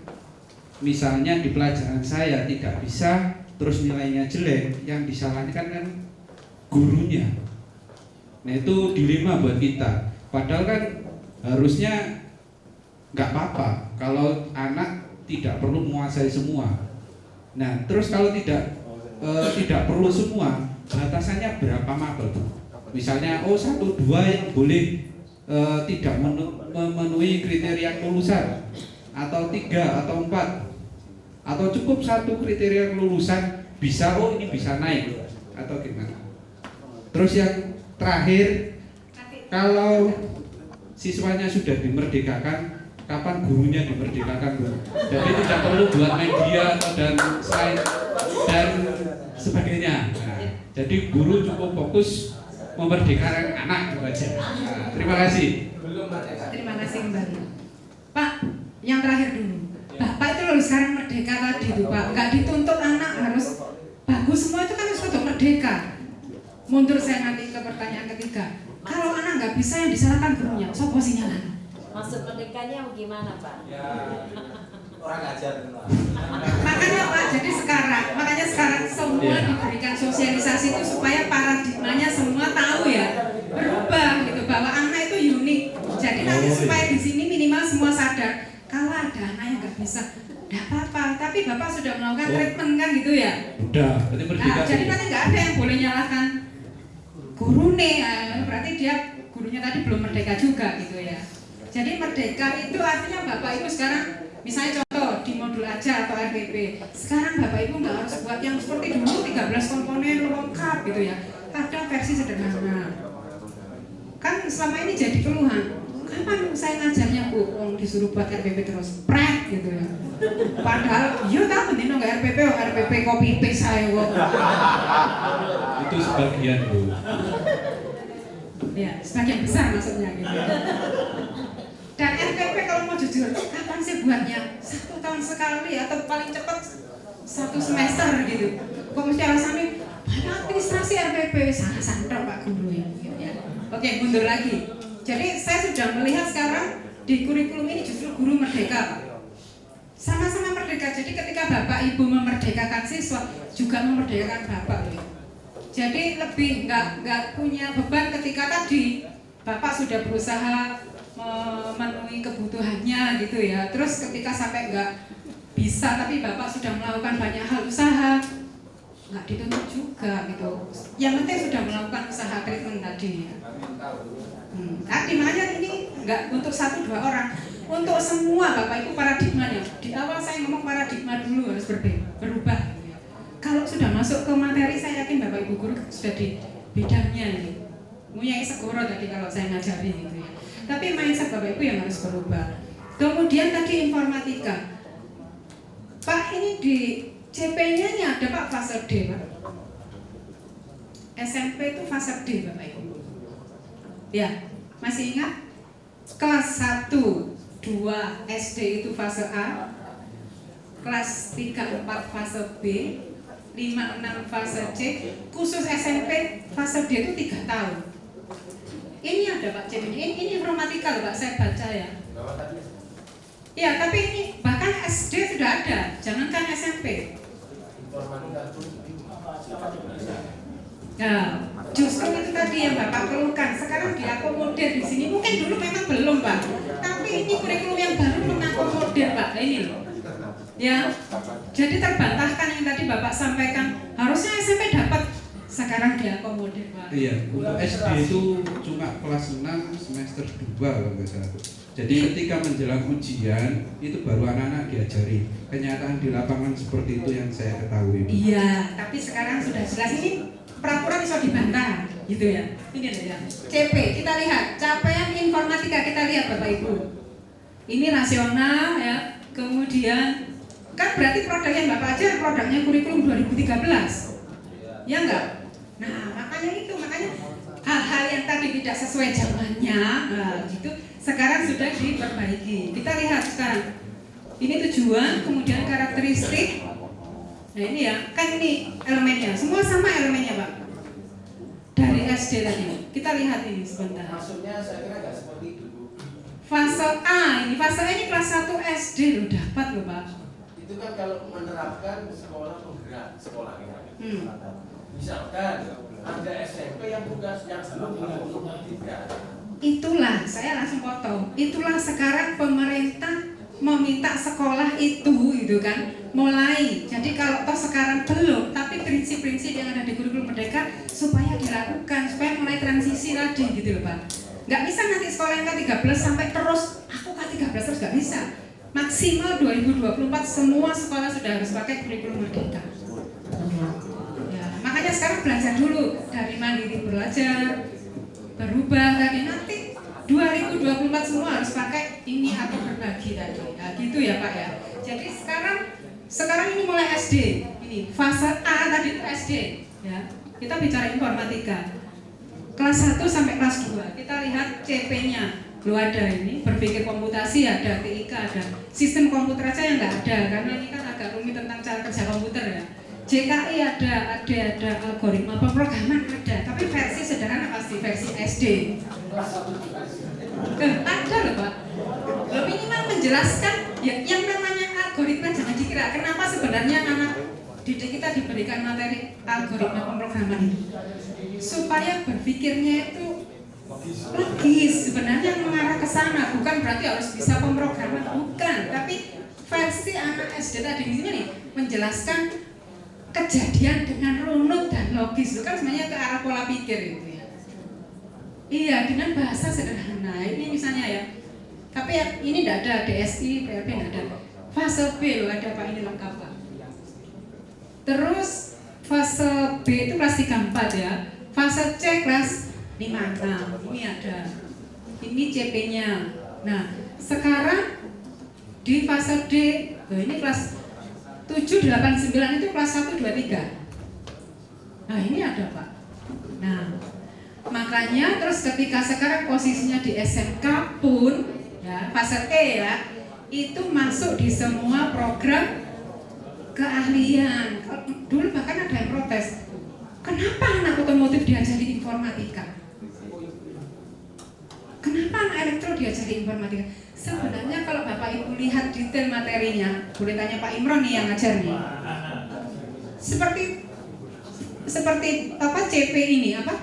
misalnya di pelajaran saya tidak bisa terus nilainya jelek, yang disalahkan kan gurunya. Nah, itu dilema buat kita. Padahal kan harusnya nggak apa-apa kalau anak tidak perlu menguasai semua. Nah, terus kalau tidak perlu semua, batasannya berapa mapel? Misalnya, 1-2 yang boleh tidak memenuhi kriteria kelulusan, atau 3 atau 4, atau cukup 1 kriteria kelulusan bisa, ini bisa naik, atau gimana? Terus yang terakhir, kalau siswanya sudah dimerdekakan, kapan gurunya dimerdekakan Bu? Jadi tidak perlu buat media atau dan selain dan sebagainya. Nah, jadi guru cukup fokus memerdekakan anak itu aja. Nah, terima kasih. Terima kasih kembali. Pak, yang terakhir dulu. Bapak itu loh sekarang merdeka tadi tuh Pak. Nggak dituntut anak harus bagus semua, itu kan harus untuk merdeka. Mundur saya nanti ke pertanyaan ketiga. Kalau anak nggak bisa, yang disalahkan gurunya. Sopo sih nyala? Maksud merdekanya gimana Pak? Ya, orang ajar. Makanya sekarang semua diberikan sosialisasi itu supaya paradigmanya semua tahu ya, berubah gitu, bahwa anak itu unik. Jadi nanti supaya di sini minimal semua sadar kalau ada anak yang nggak bisa, nggak apa-apa. Tapi Bapak sudah melakukan treatment kan gitu ya? Udah, berarti merdeka. Nah, jadi nanti nggak ada yang boleh nyalahkan guru nih, berarti dia gurunya tadi belum merdeka juga gitu ya. Jadi merdeka itu artinya Bapak Ibu sekarang, misalnya contoh di modul aja atau RPP, sekarang Bapak Ibu nggak harus buat yang seperti dulu 13 komponen lengkap gitu ya. Ada versi sederhana. Kan selama ini jadi keluhan, kapan saya ngajarnya Bu? Disuruh buat RPP terus, pret gitu ya. Padahal, yo tak penting nggak RPP copy paste saya kok. Itu sebagian Bu. Ya, sebagian besar maksudnya gitu. Dan RPP kalau mau jujur, kapan sih buatnya? 1 tahun sekali atau paling cepat 1 semester gitu. Kok mesti alasannya banyak administrasi RPP, sangat santai Pak Guru ya. Oke, mundur lagi. Jadi saya sudah melihat sekarang di kurikulum ini justru guru merdeka, Pak. Sama-sama merdeka. Jadi ketika Bapak Ibu memerdekakan siswa, juga memerdekakan Bapak. Jadi lebih nggak punya beban ketika tadi Bapak sudah berusaha memenuhi kebutuhannya gitu ya. Terus ketika sampai nggak bisa, tapi Bapak sudah melakukan banyak hal usaha, nggak dituntut juga gitu. Yang penting sudah melakukan usaha treatment tadi ya. Tadi makanya ini nggak untuk 1-2 orang, untuk semua Bapak Ibu paradigmanya. Di awal saya ngomong paradigma dulu harus berubah. Kalau sudah masuk ke materi, saya yakin Bapak Ibu guru sudah di bidangnya ini. Munyai segoro tadi kalau saya ngajari gitu ya. Tapi mindset Bapak Ibu yang harus berubah. Kemudian tadi informatika. Pak, ini di CP-nya ini ada Pak fase D, Pak. SMP itu fase D Bapak Ibu. Ya, masih ingat? Kelas 1, 2 SD itu fase A, kelas 3, 4 fase B, 5, 6 fase C, khusus SMP fase D itu 3 tahun. Ini ada Pak C, ini informatika loh Pak, saya baca ya. Ya, tapi ini bahkan SD sudah ada, jangankan SMP. Nah, justru itu tadi yang Bapak keluhkan. Sekarang diakomodir di sini. Mungkin dulu memang belum Pak, tapi ini kurikulum yang baru mengakomodir Pak. Ini loh. Ya, jadi terbantahkan yang tadi Bapak sampaikan. Harusnya SMP dapat, sekarang diakomodir Pak. Iya, untuk SD itu cuma kelas 6 semester 2 kalau nggak salah. Jadi ketika menjelang ujian itu baru anak-anak diajari. Kenyataan di lapangan seperti itu yang saya ketahui. Iya, tapi sekarang sudah jelas ini peraturan bisa dibantah, gitu ya. Ini ya. CP, kita lihat capaian informatika, kita lihat Bapak Ibu. Ini rasional ya. Kemudian kan berarti produk yang Bapak ajar produknya kurikulum 2013. Ya enggak? Nah, makanya hal-hal yang tadi tidak sesuai zamannya, nah, gitu, sekarang sudah diperbaiki. Kita lihat sekarang. Ini tujuan, kemudian karakteristik. Nah ini ya, kan ini elemennya, semua sama elemennya Pak. Dari SD tadi, kita lihat ini sebentar. Maksudnya saya kira nggak seperti itu Bu. Fase A, ini fase A ini kelas 1 SD loh, dapat loh Pak. Itu kan kalau menerapkan sekolah penggerak sekolah ya. Misalkan ada SMP yang tugas yang belum tidak. Itulah, saya langsung potong. Itulah sekarang pemerintah meminta sekolah itu gitu kan mulai. Jadi kalau toh sekarang belum, tapi prinsip-prinsip yang ada di kurikulum merdeka supaya dilakukan, supaya mulai transisi tadi gitu loh Pak. Nggak bisa nanti sekolah yang K13 sampai terus aku K13 terus nggak bisa. Maksimal 2024 semua sekolah sudah harus pakai kurikulum merdeka. Ya, makanya sekarang belajar dulu dari mandiri belajar, berubah tadi nanti 2024 semua harus pakai ini atau berbagi tadi. Nah, gitu ya Pak ya. Jadi sekarang ini mulai SD. Ini fase A tadi itu SD ya. Kita bicara informatika. Kelas 1 sampai kelas 2. Kita lihat CP-nya. Lu ada ini, berpikir komputasi ada, TIK ada. Sistem komputer aja yang nggak ada karena ini kan agak rumit tentang cara kerja komputer ya. JKI ada algoritma pemrograman ada, tapi versi sederhana pasti versi SD. Ada loh Pak. Lo minimal menjelaskan ya, yang namanya algoritma jangan dikira. Kenapa sebenarnya anak didik kita diberikan materi algoritma pemrograman itu? Supaya berpikirnya itu logis, sebenarnya mengarah ke sana. Bukan berarti harus bisa pemrograman, bukan. Tapi versi anak SD tadi di sini nih menjelaskan kejadian dengan runut dan logis. Itu kan sebenarnya ke arah pola pikir itu ya. Iya, dengan bahasa sederhana. Ini misalnya ya. Tapi ya, ini tidak ada DSI, PLP tidak ada. Fase B loh ada Pak, ini lengkap Pak. Terus fase B itu kelas 3-4 ya. Fase C kelas 5-6. Ini ada. ini CP-nya. Nah, sekarang di fase D, ini kelas 7, 8, 9 itu kelas 1, 2, 3. Nah, ini ada Pak. Nah, makanya terus ketika sekarang posisinya di SMK pun, ya fase E ya, itu masuk di semua program keahlian. Dulu bahkan ada yang protes, kenapa anak otomotif diajari informatika? Kenapa anak elektro diajari informatika? Sebenarnya kalau Bapak Ibu lihat detail materinya, boleh tanya Pak Imron nih yang ngajar nih. Seperti apa CP ini apa?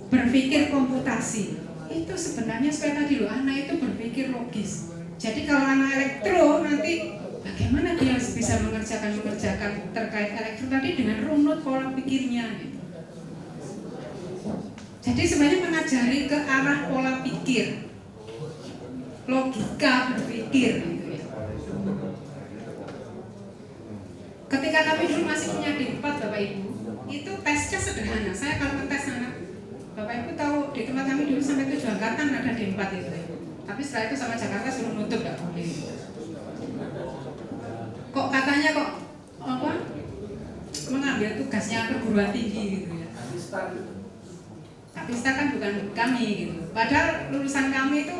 Berpikir komputasi. Itu sebenarnya supaya tadi loh, anak itu berpikir logis. Jadi kalau anak elektro nanti bagaimana dia bisa mengerjakan terkait elektro tadi dengan runut pola pikirnya gitu. Jadi sebenarnya mengajari ke arah pola pikir, logika berpikir gitu ya. Ketika kami dulu masih punya D4 Bapak Ibu, itu tesnya sederhana. Saya kalau ngetes anak, Bapak Ibu tahu di tempat kami dulu sampai 7 angkatan ada D4 itu. Tapi setelah itu sama Jakarta suruh nutup, nggak boleh. Kok katanya kok apa? Mengambil tugasnya perguruan tinggi gitu ya. Tapi STAR kan bukan kami gitu. Padahal lulusan kami itu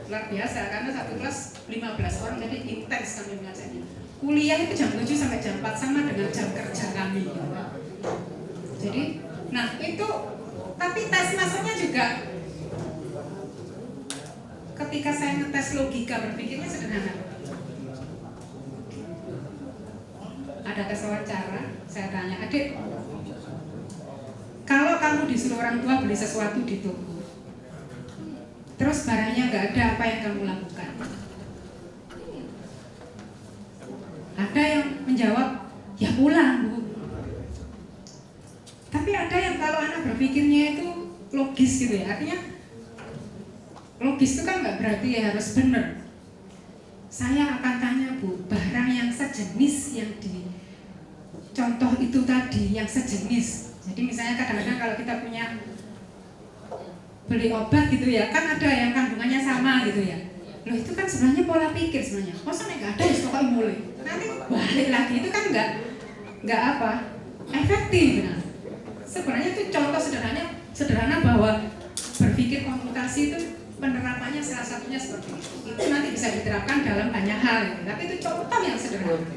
luar biasa karena satu kelas 15 orang, jadi intens kami mengajarnya. Kuliah itu jam 7 sampai jam 4 sama dengan jam kerja kami gitu. Jadi, nah itu tapi tes masuknya juga ketika saya ngetes logika berpikirnya sederhana. Ada tes wawancara, saya tanya, adik, kalau kamu disuruh orang tua beli sesuatu di toko, terus barangnya nggak ada, apa yang kamu lakukan? Ada yang menjawab, ya pulang Bu. Tapi ada yang kalau anak berpikirnya itu logis gitu ya, artinya logis itu kan nggak berarti ya harus benar. Saya akan tanya Bu, barang yang sejenis yang di contoh itu tadi, yang sejenis. Jadi misalnya kadang-kadang kalau kita punya beli obat gitu ya, kan ada yang kandungannya sama gitu ya. Loh itu kan sebenarnya pola pikir sebenarnya. Masa nggak ada, pokoknya mulai. Nanti balik lagi itu kan nggak apa efektif. Nah, sebenarnya itu contoh sederhana bahwa berpikir komputasi itu penerapannya salah satunya seperti itu. Itu nanti bisa diterapkan dalam banyak hal. Gitu. Tapi itu contoh yang sederhana.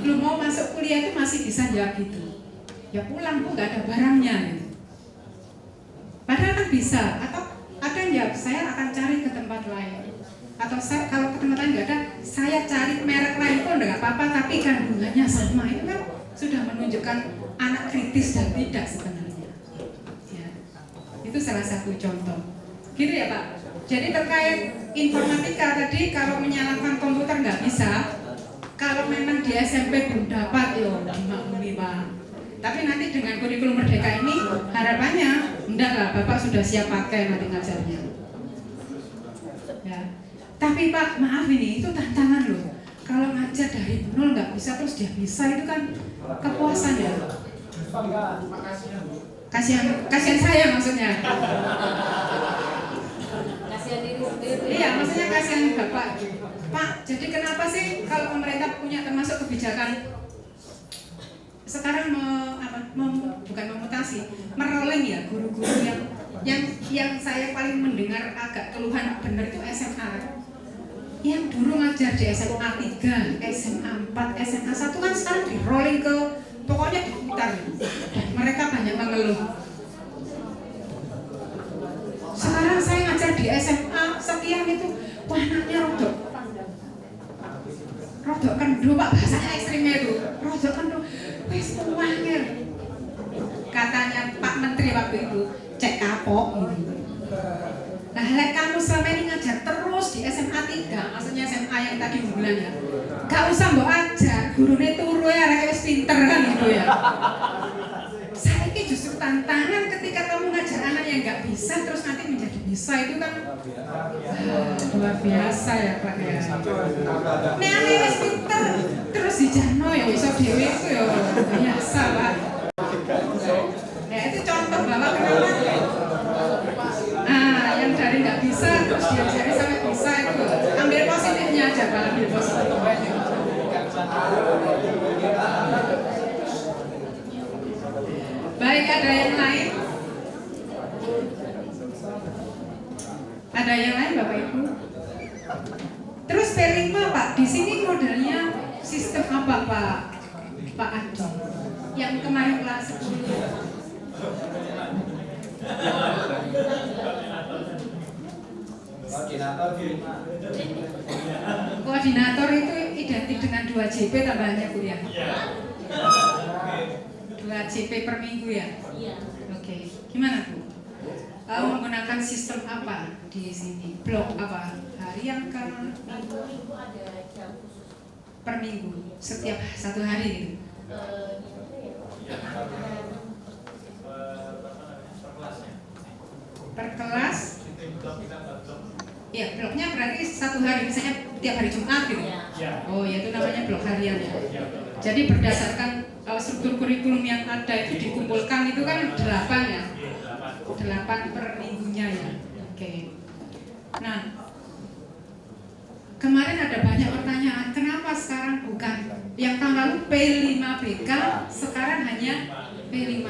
Lu mau masuk kuliah itu masih bisa jawab gitu. Ya pulang Bu, nggak ada barangnya gitu. Padahal kan bisa. Atau ada yang jawab, saya akan cari ke tempat lain. Atau saya, kalau ke tempat lain nggak ada, saya cari merek lain pun nggak apa-apa, tapi kandungannya sama. Itu kan sudah menunjukkan anak kritis dan tidak sebenarnya. Ya. Itu salah satu contoh. Gitu ya Pak. Jadi terkait informatika tadi, kalau menyalakan komputer nggak bisa. Kalau memang di SMP belum dapat, yo dimaklumi Pak. Tapi nanti dengan kurikulum merdeka ini harapannya, enggak lah, Bapak sudah siap pakai nanti ngajarnya. Ya. Tapi Pak, maaf ini, itu tantangan loh. Kalau ngajar dari nol nggak bisa terus dia bisa, itu kan kepuasan ya. Kasihan saya maksudnya. Kasihan diri sendiri. Iya, maksudnya kasihan Bapak. Pak, jadi kenapa sih kalau pemerintah punya termasuk kebijakan sekarang bukan memutasi, merolling ya guru-guru yang saya paling mendengar agak keluhan benar itu SMA. Yang dulu ngajar di SMA 3, SMA 4, SMA 1 kan sekarang di rolling ke pokoknya diputar. Mereka banyak mengeluh. Sekarang saya ngajar di SMA sekian itu, wah anaknya rodok kendo Pak, bahasanya ekstrimnya itu rodok kendo, wes wangil. Katanya Pak Menteri waktu itu, cek kapok gitu. Nah, kamu selama ini ngajar terus di SMA 3, maksudnya SMA yang tadi bulan ya, gak usah mbok ajar, gurunya turu ya, wis pinter kan gitu ya. Saya ini justru tantangan ketika kamu ngajar anak yang gak bisa terus nanti menjadi bisa, itu kan luar biasa ya Pak ya. Nek ane wis pinter terus dijarno ya iso dhewe itu ya biasa Pak. Nah itu contoh bahwa kenapa yang dari gak bisa ambil positif. Baik, ada yang lain? Ada yang lain Bapak Ibu? Terus P5 Pak, di sini modelnya sistem apa Pak Adi? Yang kemarin kelas 10. Koordinator itu identik dengan 2 JP tambahannya Bu ya? 2 JP per minggu ya? Iya. Oke, gimana Bu? Menggunakan sistem apa di sini? Blok apa? Harian kah? Minggu ada jam khusus. Per minggu, setiap 1 hari gitu? Per kelas? Ya, bloknya berarti 1 hari, misalnya tiap hari Jumat gitu? Oh ya, itu namanya blok harian ya? Jadi berdasarkan struktur kurikulum yang ada itu dikumpulkan itu kan 8 ya? 8 per minggunya ya? Oke. Nah, kemarin ada banyak pertanyaan, kenapa sekarang bukan yang tahun lalu P5BK, sekarang hanya P5.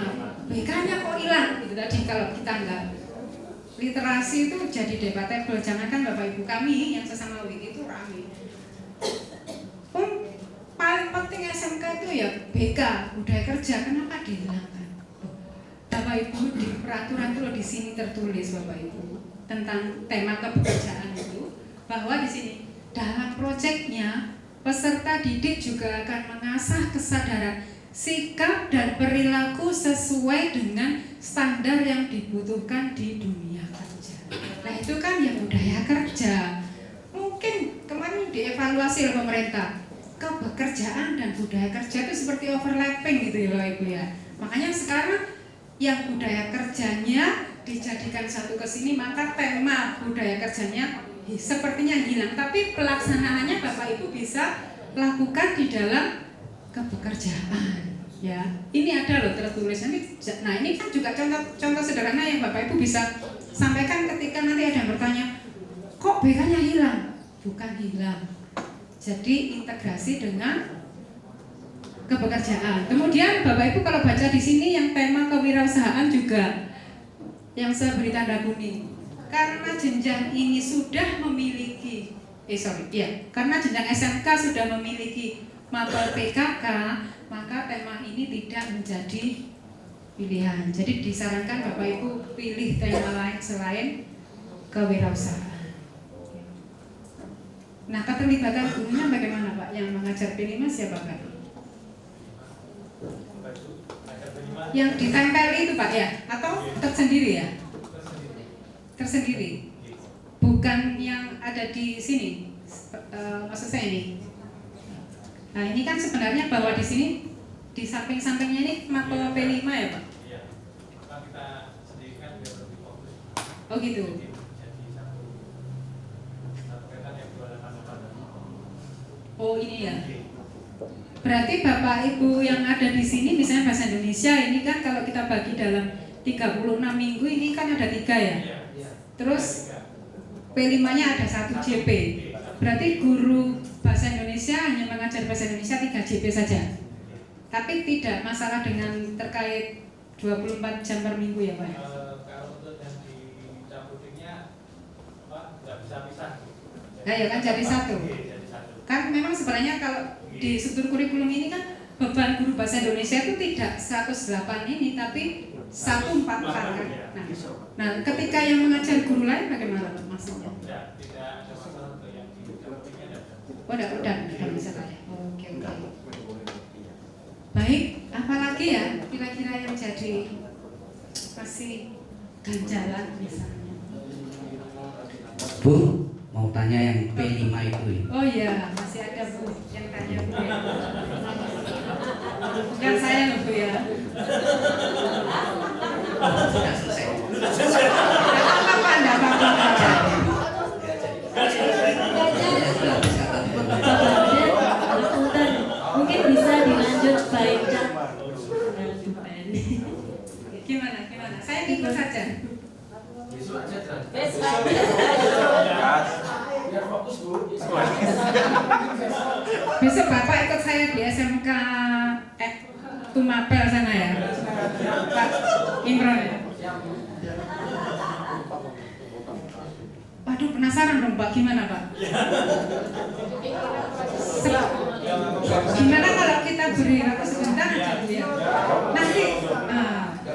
BK-nya kok hilang gitu tadi kalau kita enggak. Literasi itu jadi debatable, jangankan Bapak Ibu kami yang sesama WIG itu ramai. Paling penting SMK itu ya BK, budaya kerja, kenapa dihilangkan? Bapak Ibu di peraturan itu di sini tertulis Bapak Ibu tentang tema kepekerjaan itu, bahwa di sini dalam proyeknya peserta didik juga akan mengasah kesadaran sikap dan perilaku sesuai dengan standar yang dibutuhkan di dunia kerja. Nah itu kan yang budaya kerja. Mungkin kemarin dievaluasi oleh pemerintah, kepekerjaan dan budaya kerja itu seperti overlapping gitu ya Bapak Ibu ya. Makanya sekarang yang budaya kerjanya dijadikan satu ke sini, maka tema budaya kerjanya sepertinya hilang. Tapi pelaksanaannya Bapak Ibu bisa lakukan di dalam kepekerjaan. Ya, ini ada loh tertulis. Nah ini kan juga contoh sederhana yang Bapak Ibu bisa sampaikan ketika nanti ada yang bertanya, kok BK-nya hilang? Bukan hilang. Jadi integrasi dengan kepekerjaan. Kemudian Bapak Ibu kalau baca di sini yang tema kewirausahaan juga yang saya beri tanda kuning. Karena jenjang ini sudah memiliki karena jenjang SMK sudah memiliki mapel PKK, maka tema ini tidak menjadi pilihan. Jadi disarankan Bapak Ibu pilih tema lain selain kewirausahaan. Nah, keterlibatan gurunya bagaimana Pak? Yang mengajar P5 siapa Pak? Yang ditempeli itu Pak ya? Atau tersendiri ya? Tersendiri. Bukan yang ada di sini. Maksud saya ini. Nah, ini kan sebenarnya bahwa di sini di samping-sampingnya ini mapel P5 ya Pak? Iya. Kita sendirikan biar lebih fokus. Oh gitu. Oh ini ya. Berarti Bapak Ibu yang ada di sini misalnya bahasa Indonesia ini kan kalau kita bagi dalam 36 minggu ini kan ada 3 ya. Terus P5-nya ada 1 JP. Berarti guru bahasa Indonesia hanya mengajar bahasa Indonesia 3 JP saja. Tapi tidak masalah dengan terkait 24 jam per minggu ya Pak? Kalau untuk yang di Cabutingnya nggak bisa pisah. Nah ya kan jadi satu. Kan memang sebenarnya kalau di struktur kurikulum ini kan beban guru bahasa Indonesia itu tidak 108 ini tapi 144 kan. Nah, ketika yang mengajar guru lain bagaimana maksudnya? Tidak ada masalah untuk yang di Cabutingnya. Oh, udah bisa ya. Oke. Baik, apalagi ya kira-kira yang jadi masih ganjalan misalnya. Bu, mau tanya yang P5 itu. Oh iya, masih ada Bu yang tanya Bu ya. Bukan saya loh Bu ya. Sudah selesai. Apa Anda mungkin bisa dilanjut by chat. Gimana? Saya ikut saja. Besok aja. Besok aja. Biar fokus. fokus Bu. Besok Bapak ikut saya di SMK Tumapel sana ya, Pak Imron ya. Waduh, penasaran dong Pak, gimana Pak? Gimana kalau kita beri waktu sebentar aja Bu ya? Nanti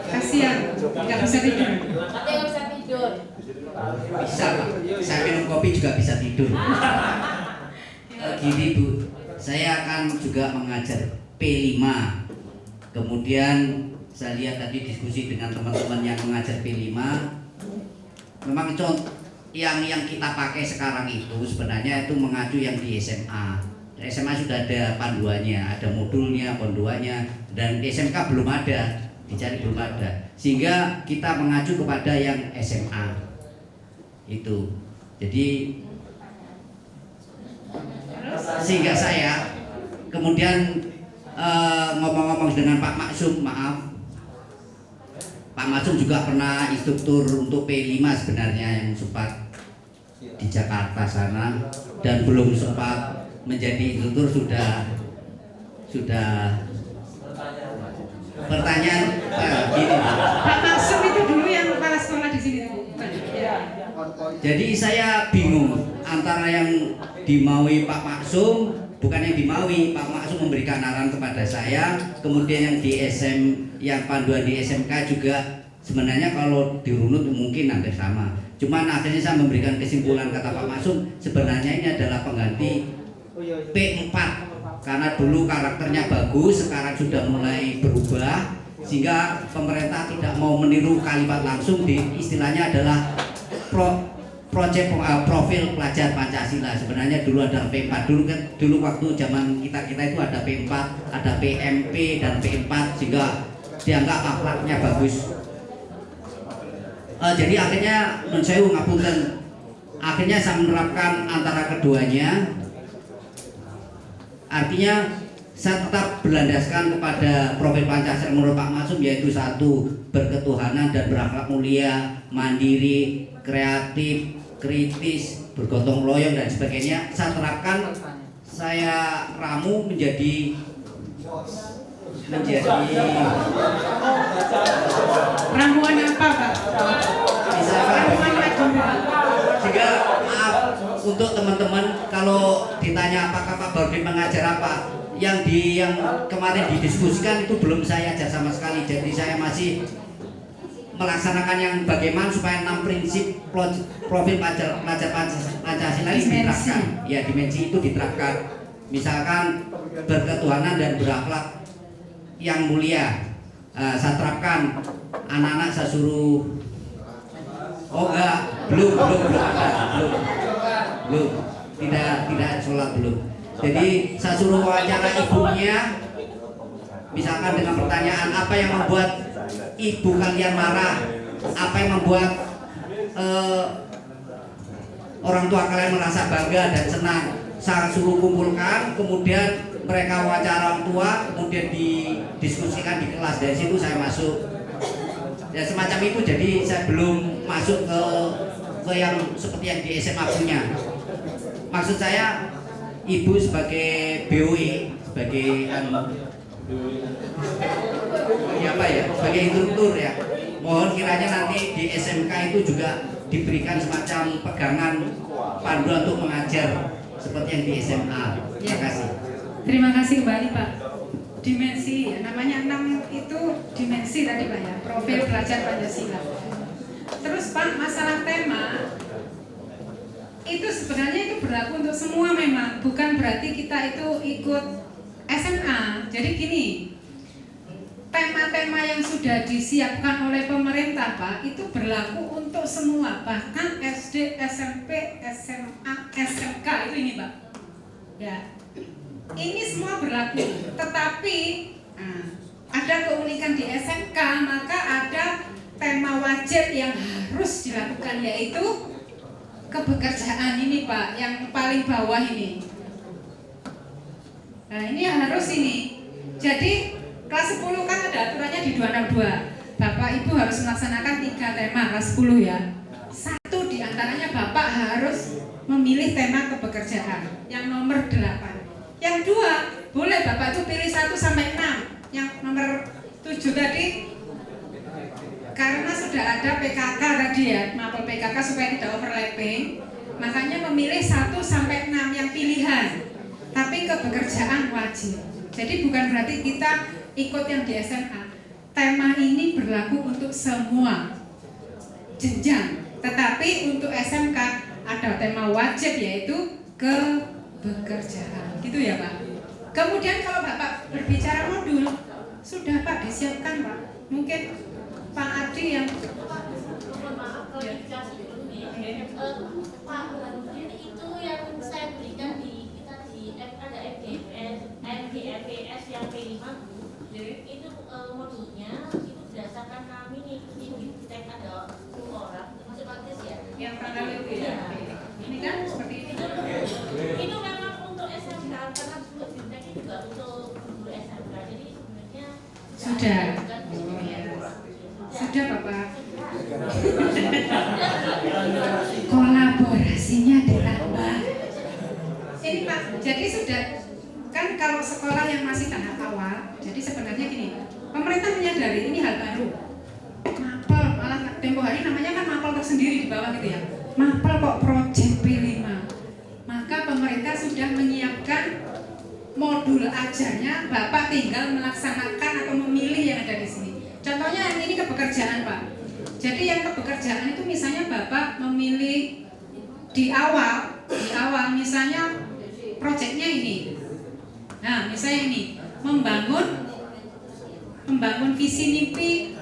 kasihan nggak bisa tidur. Nanti nggak bisa tidur. Bisa Pak, saya minum kopi juga bisa tidur. Gini Bu, saya akan juga mengajar P5. Kemudian saya lihat tadi diskusi dengan teman-teman yang mengajar P5. Memang contoh yang kita pakai sekarang itu sebenarnya itu mengacu yang di SMA. SMA sudah ada panduannya, ada modulnya, panduannya, dan di SMK belum ada, dicari belum ada. Sehingga kita mengacu kepada yang SMA. Itu. Jadi sehingga saya kemudian ngomong-ngomong dengan Pak Maksum, maaf, Pak Maksum juga pernah instruktur untuk P5 sebenarnya yang sempat di Jakarta sana dan belum sempat menjadi instruktur sudah pertanyaan gini. Pak Maksum itu dulu yang kepala sekolah di sini. Jadi saya bingung antara yang dimaui Pak Maksum, bukan yang dimaui, Pak Maksum memberikan arahan kepada saya, kemudian yang di yang panduan di SMK juga sebenarnya kalau dirunut mungkin hampir sama. Cuman akhirnya saya memberikan kesimpulan kata Pak Maksum, sebenarnya ini adalah pengganti P4 karena dulu karakternya bagus, sekarang sudah mulai berubah sehingga pemerintah tidak mau meniru kalimat langsung, istilahnya adalah profil pelajar Pancasila. Sebenarnya dulu ada P4, dulu waktu zaman kita itu ada P4, ada PMP dan P4 sehingga dianggap akhlaknya bagus. Jadi akhirnya mensewu ngapunten, akhirnya saya menerapkan antara keduanya. Artinya saya tetap berlandaskan kepada profil Pancasila menurut Pak Maksum, yaitu satu, berketuhanan dan berakhlak mulia, mandiri, kreatif, kritis, bergotong royong dan sebagainya. Saya terapkan, saya ramu menjadi ramuan apa Pak? Misalkan juga maaf untuk teman-teman kalau ditanya apakah Pak Bardin mengajar apa, yang kemarin didiskusikan itu belum saya ajar sama sekali. Jadi saya masih melaksanakan yang bagaimana supaya 6 prinsip profil pelajar Pancasila ini diterapkan. Ya, dimensi itu diterapkan. Misalkan berketuhanan dan berakhlak yang mulia. Saya terapkan, anak-anak saya suruh, belum tidak sholat belum. Jadi saya suruh wawancara ibunya, misalkan dengan pertanyaan apa yang membuat ibu kalian marah, apa yang membuat orang tua kalian merasa bangga dan senang. Saya suruh kumpulkan, kemudian mereka wawancara orang tua, kemudian didiskusikan di kelas. Dari situ saya masuk. Ya semacam itu. Jadi saya belum masuk ke yang seperti yang di SMA punya. Maksud saya ibu sebagai BOE, sebagai sebagai instruktur ya. Mohon kiranya nanti di SMK itu juga diberikan semacam pegangan panduan untuk mengajar seperti yang di SMA. Terima kasih. Terima kasih kembali Pak. Dimensi, namanya 6 itu dimensi tadi Pak ya, profil pelajar Pancasila. Terus Pak, masalah tema itu sebenarnya itu berlaku untuk semua memang, bukan berarti kita itu ikut SMA. Jadi gini, tema-tema yang sudah disiapkan oleh pemerintah Pak itu berlaku untuk semua, bahkan SD, SMP, SMA, SMK itu ini Pak. Ya. Ini semua berlaku, tetapi ada keunikan di SMK, maka ada tema wajib yang harus dilakukan, yaitu kebekerjaan ini Pak, yang paling bawah ini. Nah ini harus ini. Jadi kelas 10 kan ada aturannya di 262. Bapak Ibu harus melaksanakan 3 tema kelas 10 ya. Satu diantaranya Bapak harus memilih tema kepekerjaan yang nomor 8. Yang 2, boleh Bapak itu pilih 1 sampai 6. Yang nomor 7 tadi karena sudah ada PKK tadi ya, mapel PKK supaya tidak overlapping, makanya memilih 1 sampai 6 yang pilihan. Tapi kepekerjaan wajib. Jadi bukan berarti kita ikut yang di SMA. Tema ini berlaku untuk semua jenjang. Tetapi untuk SMK ada tema wajib yaitu kepekerjaan. Gitu ya Pak. Kemudian kalau Bapak berbicara modul, sudah Pak disiapkan Pak. Mungkin Pak Adi yang maaf klarifikasi dulu ya. Pak, itu yang saya berikan di kita di ada MGFS yang P5 itu modulnya itu berdasarkan kami ngikutin di tek ada 10 orang termasuk Pak Kris ya. yang tanggal itu ya. Ini kan seperti ini. Itu memang untuk SMK karena sebelum Bintek juga untuk guru SMK. Jadi sebenarnya Sudah. Sudah Bapak. Kolaborasinya ditambah. Ini Pak, jadi sudah kan kalau sekolah yang masih tahap awal, jadi sebenarnya gini, pemerintah menyadari ini hal baru. Mapel, malah tempo hari namanya kan mapel tersendiri di bawah gitu ya. Mapel kok project P5. Maka pemerintah sudah menyiapkan modul ajarnya, Bapak tinggal melaksanakan atau memilih yang ada di sini. Contohnya ini kepekerjaan Pak. Jadi yang kepekerjaan itu misalnya Bapak memilih di awal misalnya proyeknya ini. Nah, misalnya ini membangun visi mimpi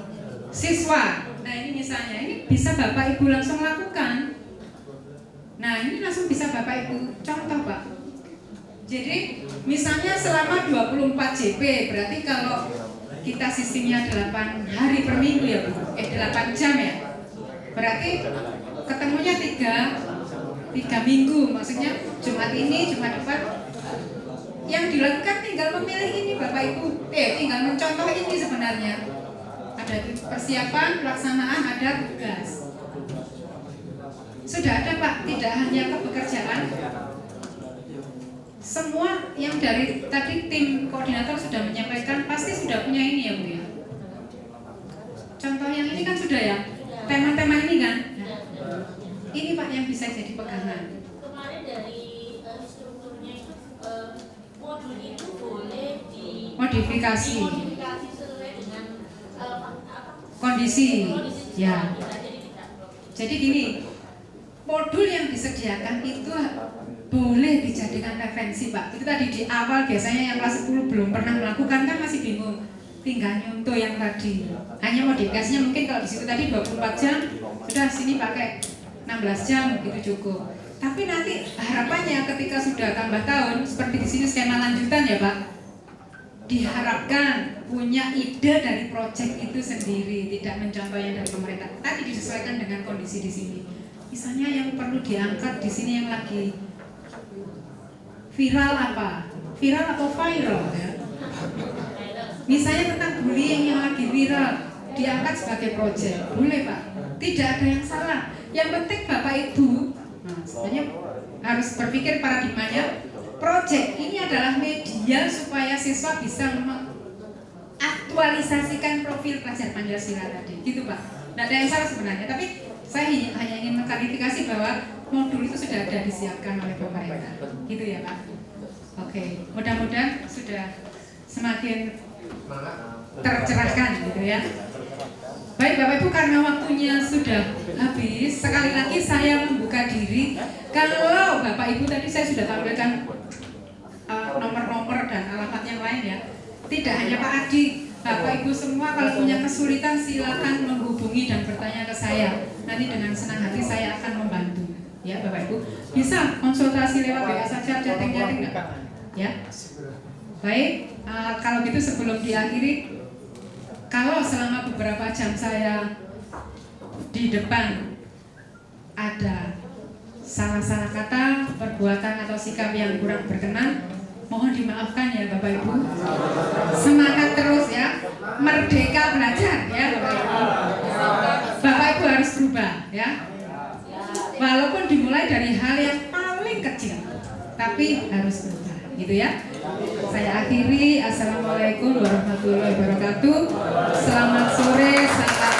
siswa. Nah, ini misalnya ini bisa Bapak Ibu langsung lakukan. Nah, ini langsung bisa Bapak Ibu contoh Pak. Jadi misalnya selama 24 JP, berarti kalau kita sistemnya 8 hari per minggu ya Bu, 8 jam ya. Berarti ketemunya 3 minggu, maksudnya Jumat ini, Jumat depan. Yang dilakukan tinggal memilih ini Bapak Ibu, tinggal mencontoh ini sebenarnya. Ada persiapan, pelaksanaan, ada tugas. Sudah ada Pak, tidak hanya kepekerjaan. Semua yang dari tadi tim koordinator sudah menyampaikan pasti sudah punya ini ya Bu ya. Contoh yang ini kan sudah ya, tema-tema ini kan. Nah, ini Pak yang bisa jadi pegangan. Kemarin dari strukturnya itu modul itu boleh Modifikasi sesuai dengan kondisi. Ya. Jadi tidak Jadi gini, modul yang disediakan itu boleh dijadikan referensi Pak. Itu tadi di awal biasanya yang kelas 10 belum pernah melakukan kan masih bingung. Tinggal nyontoh yang tadi. Hanya modifikasinya mungkin kalau di situ tadi 24 jam, sudah sini pakai 16 jam gitu cukup. Tapi nanti harapannya ketika sudah tambah tahun seperti di sini skema lanjutan ya Pak. Diharapkan punya ide dari proyek itu sendiri, tidak mencontoh yang dari pemerintah. Tadi disesuaikan dengan kondisi di sini. Misalnya yang perlu diangkat di sini yang lagi viral apa? Viral atau viral ya? Misalnya tentang bullying yang lagi viral diangkat sebagai proyek, boleh Pak? Tidak ada yang salah. Yang penting Bapak Ibu, sebenarnya harus berpikir paradigmanya. Proyek ini adalah media supaya siswa bisa mengaktualisasikan profil pelajar Pancasila tadi, gitu Pak. Tidak ada yang salah sebenarnya, tapi saya hanya ingin mengklarifikasi bahwa modul itu sudah ada disiapkan oleh pemerintah, gitu ya Pak. Oke, mudah-mudahan sudah semakin tercerahkan, gitu ya. Baik Bapak Ibu, karena waktunya sudah habis, sekali lagi saya membuka diri. Kalau Bapak Ibu tadi saya sudah tampilkan nomor-nomor dan alamat yang lain ya. Tidak hanya Pak Adi, Bapak Ibu semua kalau punya kesulitan silakan menghubungi dan bertanya ke saya. Nanti dengan senang hati saya akan membantu. Ya Bapak Ibu, bisa konsultasi lewat WA saja, chatting-chatting enggak? Ya. Baik, kalau gitu sebelum diakhiri, kalau selama beberapa jam saya di depan ada salah-salah kata, perbuatan atau sikap yang kurang berkenan, mohon dimaafkan ya Bapak Ibu. Semangat terus ya, merdeka belajar ya Bapak Ibu. Bapak Ibu harus berubah ya. Walaupun dimulai dari hal yang kecil, tapi harus berubah, gitu ya. Saya akhiri. Assalamualaikum warahmatullahi wabarakatuh. Selamat sore, salam sehat.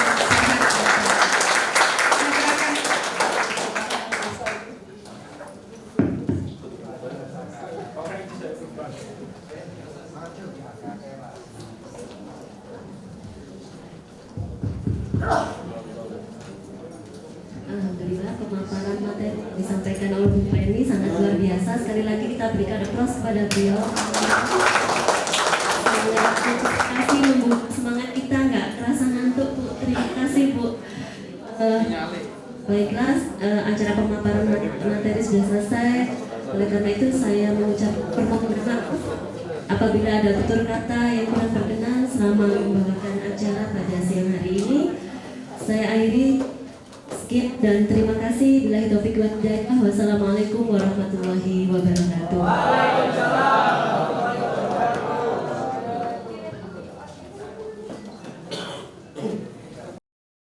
Alhamdulillah pemaparan materi disampaikan oleh Bu Penny sangat luar biasa. Sekali lagi kita berikan aplaus kepada beliau. Sangat kasih membuat semangat kita, nggak kerasa ngantuk Bu. Terima kasih Bu. Baiklah, acara pemaparan materi sudah selesai. Oleh karena itu saya mengucap permohonan maaf apabila ada tutur kata yang kurang berkenan selama membawakan acara pada siang hari ini. Saya akhiri. Sekian dan terima kasih. Billahi taufiq wal hidayah. Wassalamualaikum warahmatullahi wabarakatuh.